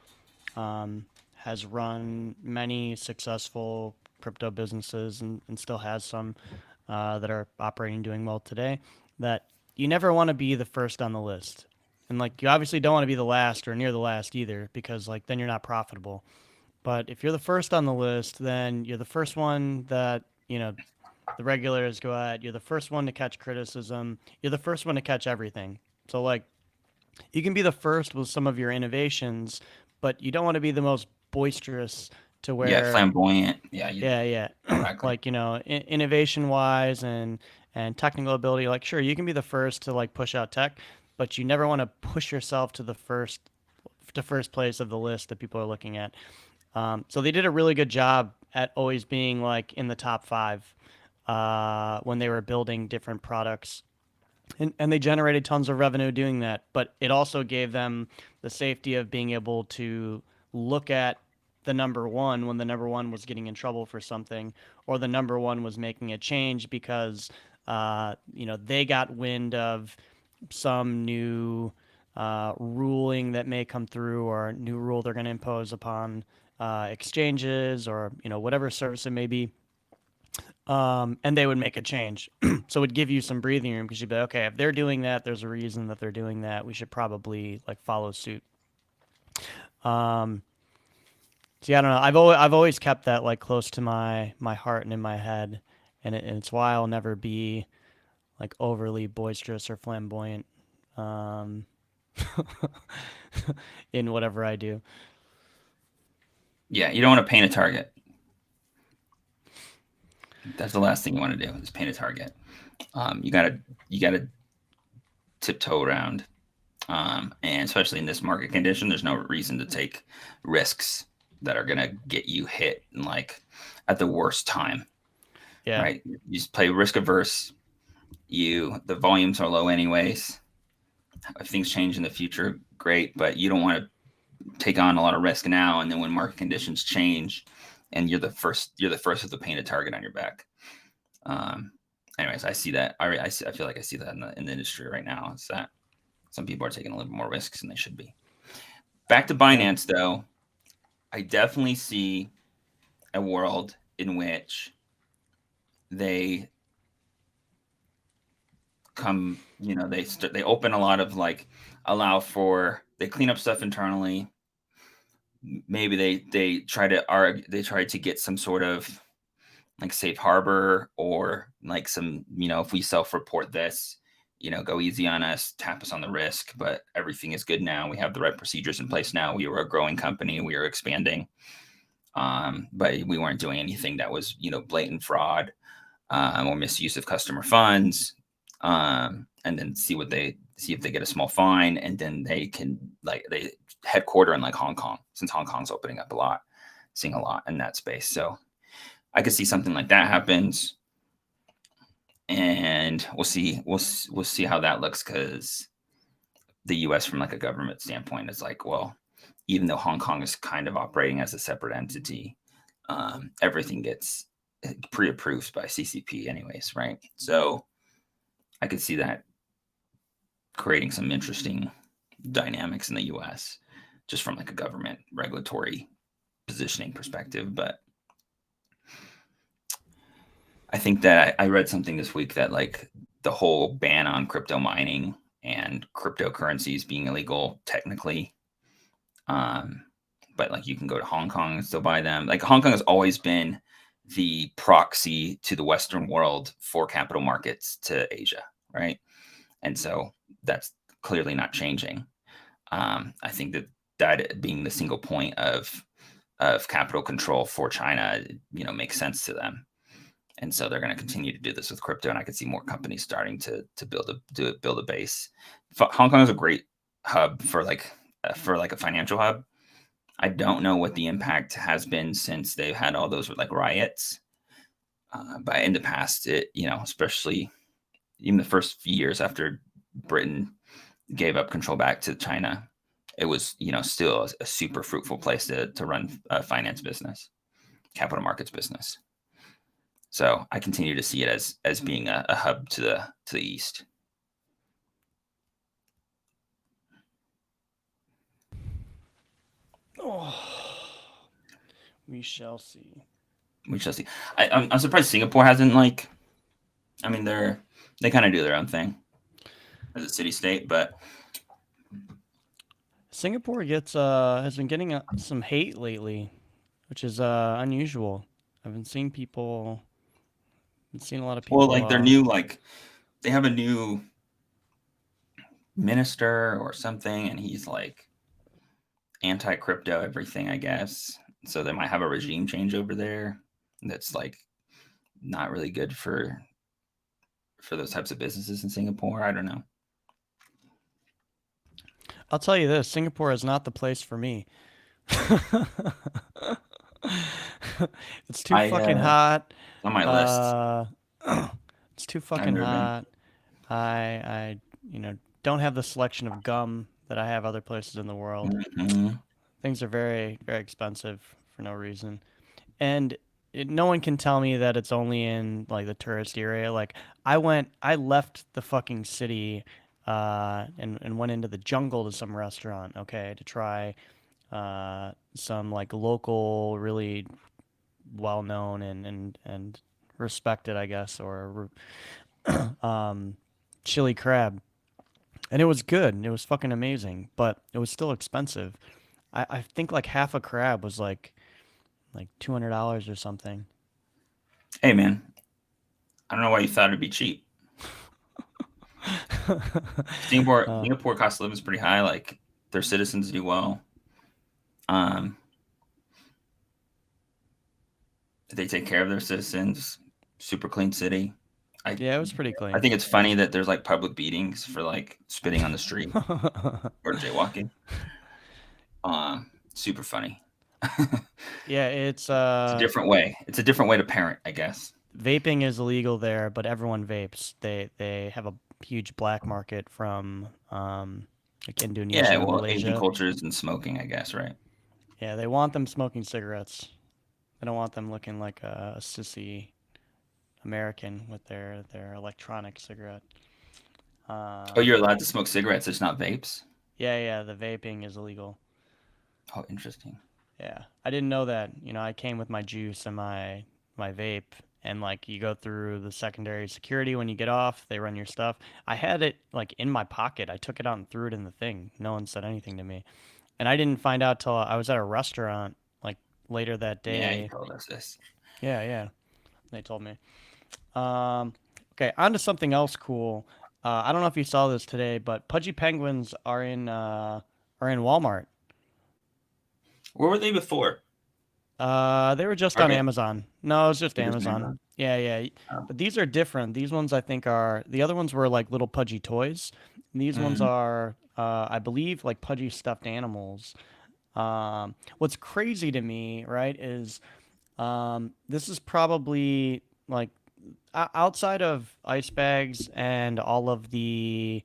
has run many successful crypto businesses and still has some that are operating doing well today, that you never want to be the first on the list. And like you obviously don't want to be the last or near the last either, because like then you're not profitable. But if you're the first on the list, then you're the first one that, you know, the regulars go at. You're the first one to catch criticism. You're the first one to catch everything. So like you can be the first with some of your innovations, but you don't want to be the most boisterous to Yeah, where, flamboyant. Yeah, yeah, exactly. like, you know, innovation wise and technical ability. Like, sure, you can be the first to like push out tech, but you never want to push yourself to the first place of the list that people are looking at. So they did a really good job at always being like in the top five when they were building different products, and they generated tons of revenue doing that. But it also gave them the safety of being able to look at the number one when the number one was getting in trouble for something, or the number one was making a change because you know, they got wind of some new ruling that may come through, or a new rule they're going to impose upon exchanges, or, you know, whatever service it may be, and they would make a change. So it would give you some breathing room, because you'd be like, okay, if they're doing that, there's a reason that they're doing that. We should probably like follow suit. Um, so yeah, I don't know. I've always kept that like close to my heart and in my head, and it's why I'll never be like overly boisterous or flamboyant um, in whatever I do. Yeah, you don't want to paint a target. That's the last thing you want to do is paint a target. You gotta tiptoe around, and especially in this market condition, there's no reason to take risks that are gonna get you hit in like at the worst time, Yeah, right? You just play risk averse. The volumes are low anyways. If things change in the future, great, but you don't want to take on a lot of risk now, and then when market conditions change, and you're the first with the painted target on your back. Um, anyways, I see that. I feel like I see that in the industry right now. It's that some people are taking a little bit more risks than they should be. Back to yeah. Binance, though, I definitely see a world in which they they open a lot of like they clean up stuff internally. Maybe they try to get some sort of like safe harbor, or like some, if we self-report this, go easy on us, tap us on the risk, but everything is good now. We have the right procedures in place now. We were a growing company. We are expanding. But we weren't doing anything that was, blatant fraud, or misuse of customer funds. And then see if they get a small fine, and then they headquarter in like Hong Kong, since Hong Kong's opening up a lot, seeing a lot in that space. So I could see something like that happens, and we'll see. We'll see how that looks, because the U.S. from like a government standpoint is like, well, even though Hong Kong is kind of operating as a separate entity, everything gets pre-approved by CCP anyways, right? So I could see that creating some interesting dynamics in the US just from like a government regulatory positioning perspective. But I think that I read something this week that like the whole ban on crypto mining and cryptocurrencies being illegal technically, um, but like you can go to Hong Kong and still buy them. Like Hong Kong has always been the proxy to the Western world for capital markets to Asia, right? And so that's clearly not changing. I think that that being the single point of capital control for China, makes sense to them. And so they're going to continue to do this with crypto, and I could see more companies starting to build a base. Hong Kong is a great hub for like a financial hub. I don't know what the impact has been since they've had all those like riots, but in the past, especially even the first few years after Britain gave up control back to China, it was still a super fruitful place to run a finance business, capital markets business. So I continue to see it as being a hub to the east. Oh, we shall see. We shall see. I'm surprised Singapore hasn't like. I mean, they kind of do their own thing as a city state, but Singapore gets has been getting some hate lately, which is unusual. I've been seeing people, been seeing a lot of well, people. like their new like they have a new minister or something, and he's like anti crypto everything, I guess. So they might have a regime change over there that's like not really good for those types of businesses in Singapore. I don't know. I'll tell you this: Singapore is not the place for me. It's too I fucking hot. It's on my list. Uh, it's too I've fucking never been. hot. I don't have the selection of gum that I have other places in the world. Mhm. Things are very, very expensive for no reason. And no one can tell me that it's only in like the tourist area. Like I left the fucking city, and went into the jungle to some restaurant, okay, to try some like local, really well known and respected, I guess, or um, chili crab, and it was good. It was fucking amazing, but it was still expensive. I think like half a crab was like $200 or something. Hey, man, I don't know why you thought it'd be cheap. uh, Singapore cost of living is pretty high. Like their citizens do well. Um, they take care of their citizens. Super clean city. I yeah, it was pretty I clean. think it's funny that there's like public beatings for like spitting on the street or jaywalking. Super funny. Yeah, it's It's a different way. It's a different way to parent, I guess. vaping is illegal there, but everyone vapes. They have a huge black market from like Yeah, Indonesia or well, Asian Malaysia. cultures and smoking, I guess, right? Yeah, they want them smoking cigarettes. They don't want them looking like a sissy American with their electronic cigarette. Oh, Um, you're allowed to smoke cigarettes, it's not vapes? yeah, yeah, the vaping is illegal. Oh, interesting. Yeah, I didn't know that. I came with my juice and my vape, and like you go through the secondary security when you get off. They run your stuff. I had it like in my pocket. I took it out and threw it in the thing. No one said anything to me, and I didn't find out till I was at a restaurant like later that Yeah, you day. told us this. Yeah, yeah, they told me. Um, okay, on to something else cool. I don't know if you saw this today, but Pudgy Penguins are in Walmart. Where were they before? They were just on Target? Amazon. No, it was just They're just Amazon. Amazon? Yeah, yeah. Oh. But these are different. These ones I think are the other ones were like little Pudgy toys. These ones Mhm. are I believe like Pudgy stuffed animals. What's crazy to me, right, is this is probably like outside of ice bags and all of the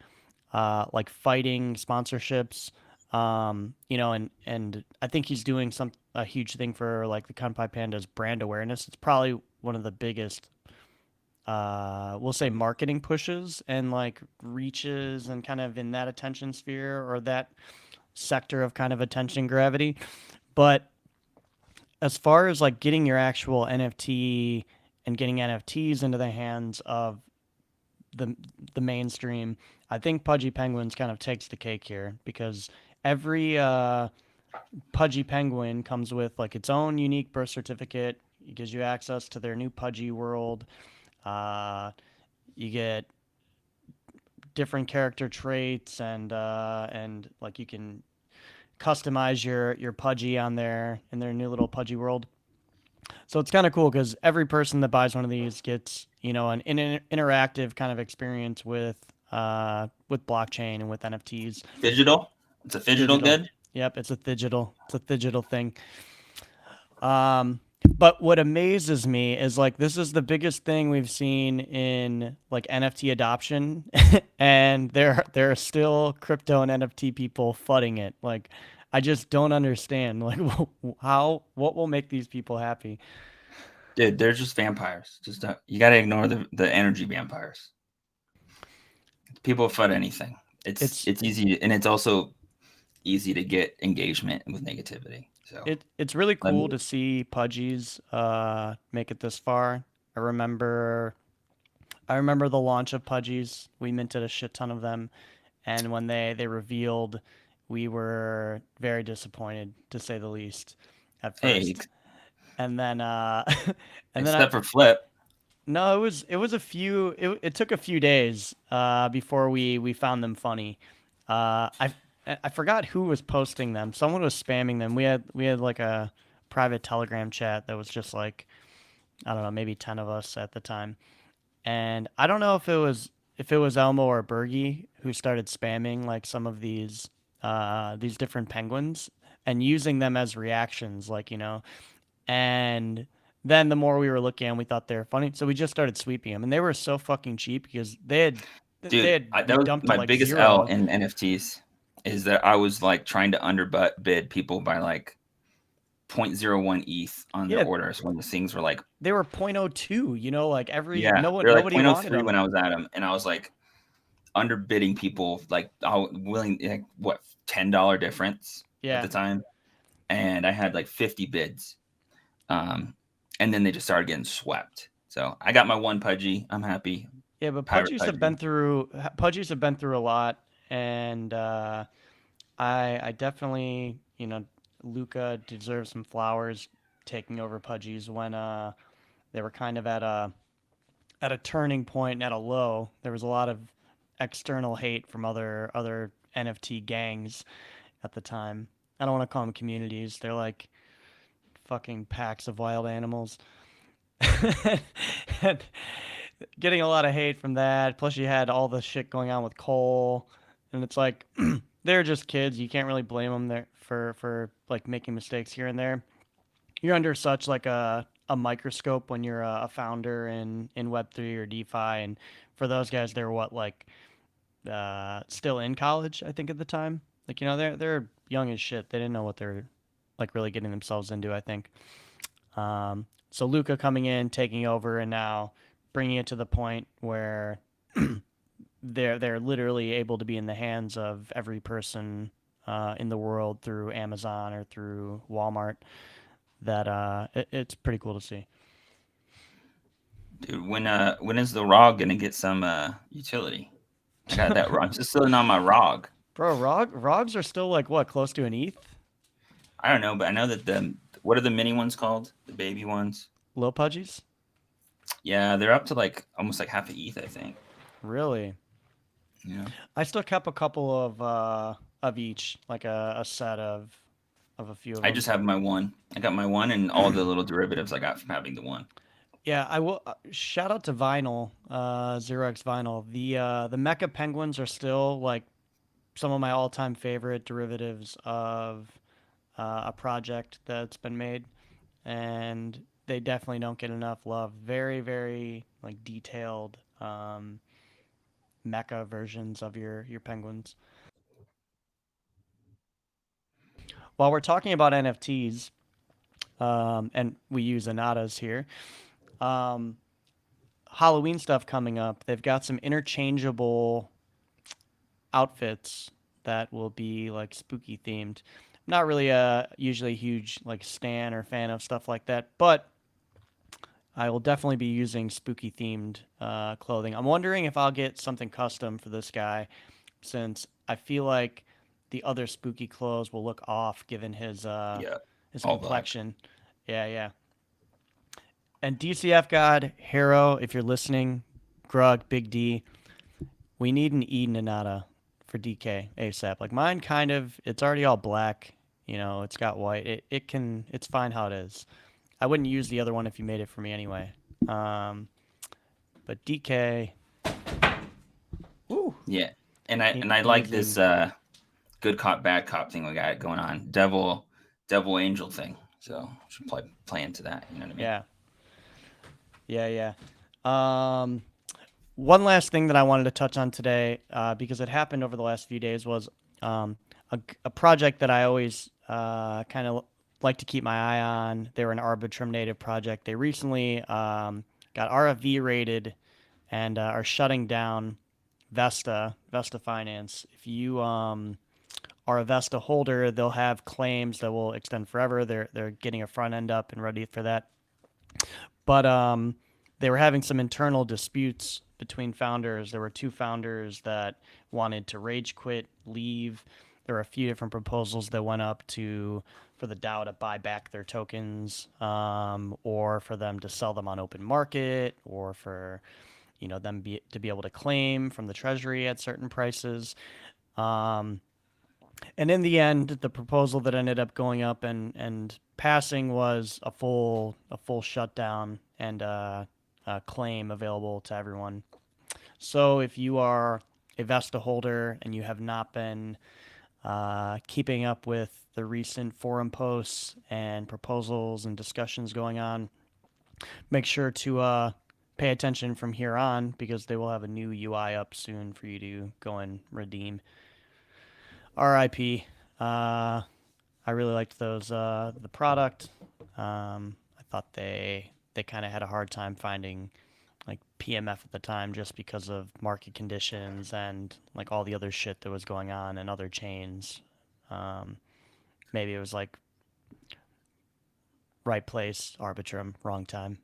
like fighting sponsorships. And I think he's doing some a huge thing for like the Kanpai Panda's brand awareness. It's probably one of the biggest, we'll say, marketing pushes and like reaches and kind of in that attention sphere or that sector of kind of attention gravity. But as far as like getting your actual NFT and getting NFTs into the hands of the the mainstream, I think Pudgy Penguins kind of takes the cake here because every Pudgy Penguin comes with like its own unique birth certificate. It gives you access to their new Pudgy world. Uh, you get different character traits and like you can customize your Pudgy on there in their new little Pudgy world. So it's kind of cool because every person that buys one of these gets an interactive kind of experience with blockchain and with NFTs. Digital. It's a digital Digital. good. Yep, it's a digital. It's a digital thing. Um, but what amazes me is like this is the biggest thing we've seen in like NFT adoption, and there are still crypto and NFT people flooding it. Like, I just don't understand like how what will make these people happy. Dude, they're just vampires. Just you got to ignore the energy vampires. People FUD anything. It's It's easy, and it's also easy to get engagement with negativity. So it's really let me. cool to see Pudgies make it this far. I remember I remember the launch of Pudgies. We minted a shit ton of them, and when they revealed, we were very disappointed to say the least at Hey, first. And then and then I except for Flip. no, it was a few it took a few days before we found them funny. Uh I I forgot who was posting them. Someone was spamming them. We had like a private Telegram chat that was just like, I don't know, maybe 10 of us at the time. And I don't know if it was Elmo or Bergie who started spamming like some of these different penguins and using them as reactions, like, and then the more we were looking at them, we thought they were funny, so we just started sweeping them, and they were so fucking cheap because they Dude, had that was dumped to my like biggest L zero. in NFTs is that I was like trying to underbid people by like 0.01 ETH on their Yeah, orders when the things were like, they were point oh 0.02. Like every yeah, no one they're like nobody point oh wanted 0.03 when them. I was at them, and I was like underbidding people like I was willing like what $10 difference at Yeah, the time, and I had like 50 bids, um, and then they just started getting swept. So I got my one Pudgy. I'm happy. yeah, but Pirate Pudgy. Pudgies have been through a lot, and I definitely, Luca deserves some flowers taking over Pudgies when they were kind of at a turning point and at a low. There was a lot of external hate from other NFT gangs at the time. I don't want to call them communities. They're like fucking packs of wild animals. And getting a lot of hate from that. Plus, you had all the shit going on with Cole, and it's like they're just kids. You can't really blame them there for like making mistakes here and there. You're under such like a microscope when you're a founder in Web3 or DeFi, and for those guys, they're what, like still in college, I think, at the time. Like, they're young as shit. They didn't know what they're like really getting themselves into, I think. So Luca coming in, taking over, and now bringing it to the point where they're literally able to be in the hands of every person in the world through Amazon or through Walmart. That it's pretty cool to see. Dude, when is the ROG gonna get some utility? I got that ROG. I'm just sitting on my ROG. Bro, Rogs are still like what, close to an ETH? I don't know, but I know that the what are the mini ones called? The baby ones? Lil Pudgies? Yeah, they're up to like almost like half a ETH, I think. Really? Yeah. I still kept a couple of each, like a set of a few of I them. just have my one. I got my one and all the little derivatives I got from having the one. Yeah, I will shout out to Vinyl, 0x Vinyl. The Mecha Penguins are still like some of my all-time favorite derivatives of a project that's been made, and they definitely don't get enough love. Very, very like detailed mecha versions of your penguins. While we're talking about NFTs, and we use Anatas here, um, Halloween stuff coming up. They've got some interchangeable outfits that will be like spooky themed. Not really a usually a huge like stan or fan of stuff like that, but I will definitely be using spooky themed clothing. I'm wondering if I'll get something custom for this guy, since I feel like the other spooky clothes will look off given Yeah, his all black. complexion. Yeah, yeah. And DCF God, Harrow, if you're listening, Grug, Big D, we need an E Nanada for DK ASAP. Like mine kind of it's already all black, it's got white. It's fine how it is. I wouldn't use the other one if you made it for me anyway. Um, but DK, woo, Yeah, and I he like needs this an good cop bad cop thing we got going on. Devil angel thing. So should play into that. You know what I mean? yeah, yeah, yeah. Um, One last thing that I wanted to touch on today, because it happened over the last few days, was a project that I always kind of like to keep my eye on. They were an Arbitrum native project. They recently got RFV rated and are shutting down Vesta Finance. If you are a Vesta holder, they'll have claims that will extend forever. They're getting a front end up and ready for that. But they were having some internal disputes between founders. There were two founders that wanted to rage quit, leave. There were a few different proposals that went up to for the DAO to buy back their tokens, or for them to sell them on open market, or for to be able to claim from the treasury at certain prices. Um, and in the end, the proposal that ended up going up and passing was a full shutdown and a claim available to everyone. So if you are a Vesta holder and you have not been keeping up with the recent forum posts and proposals and discussions going on, make sure to pay attention from here on, because they will have a new UI up soon for you to go and redeem. RIP. I really liked the product. I thought they kind of had a hard time finding like PMF at the time, just because of market conditions and like all the other shit that was going on in other chains. Um, Maybe it was like right place, Arbitrum, wrong time.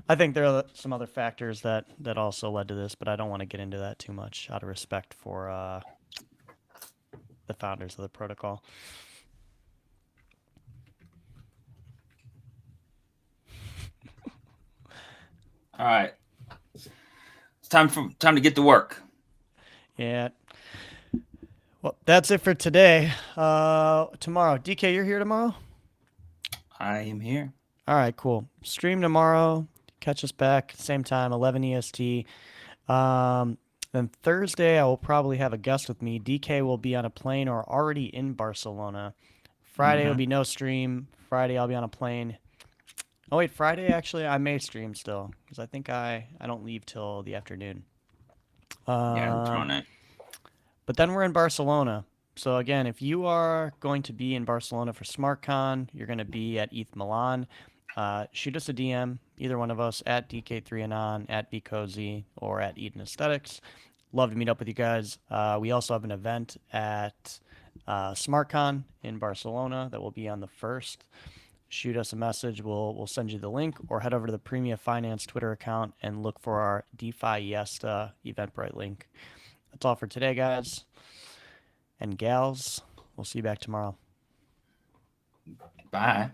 I think there are some other factors that also led to this, but I don't want to get into that too much out of respect for the founders of the protocol. All right, it's time to get to work. Yeah. Well, that's it for today. Tomorrow, DK, you're here tomorrow. I am here. All right, cool. Stream tomorrow. Catch us back same time, 11 EST. Um, then Thursday, I will probably have a guest with me. DK will be on a plane or already in Barcelona. Friday will Mm-hmm. be no stream. Friday, I'll be on a plane. Oh wait, Friday actually I may stream still, because I think I don't leave till the afternoon. Yeah, Um, tomorrow night. But then we're in Barcelona. So again, if you are going to be in Barcelona for SmartCon, you're going to be at ETH Milan. Shoot us a DM, either one of us, at DK3Anon, at vxCozy, or at Eden Aesthetics. Love to meet up with you guys. We also have an event at SmartCon in Barcelona that will be on the 1st. Shoot us a message. We'll send you the link, or head over to the Premia Finance Twitter account and look for our DeFi Yesta Eventbrite link. That's all for today, guys and gals. We'll see you back tomorrow. Bye.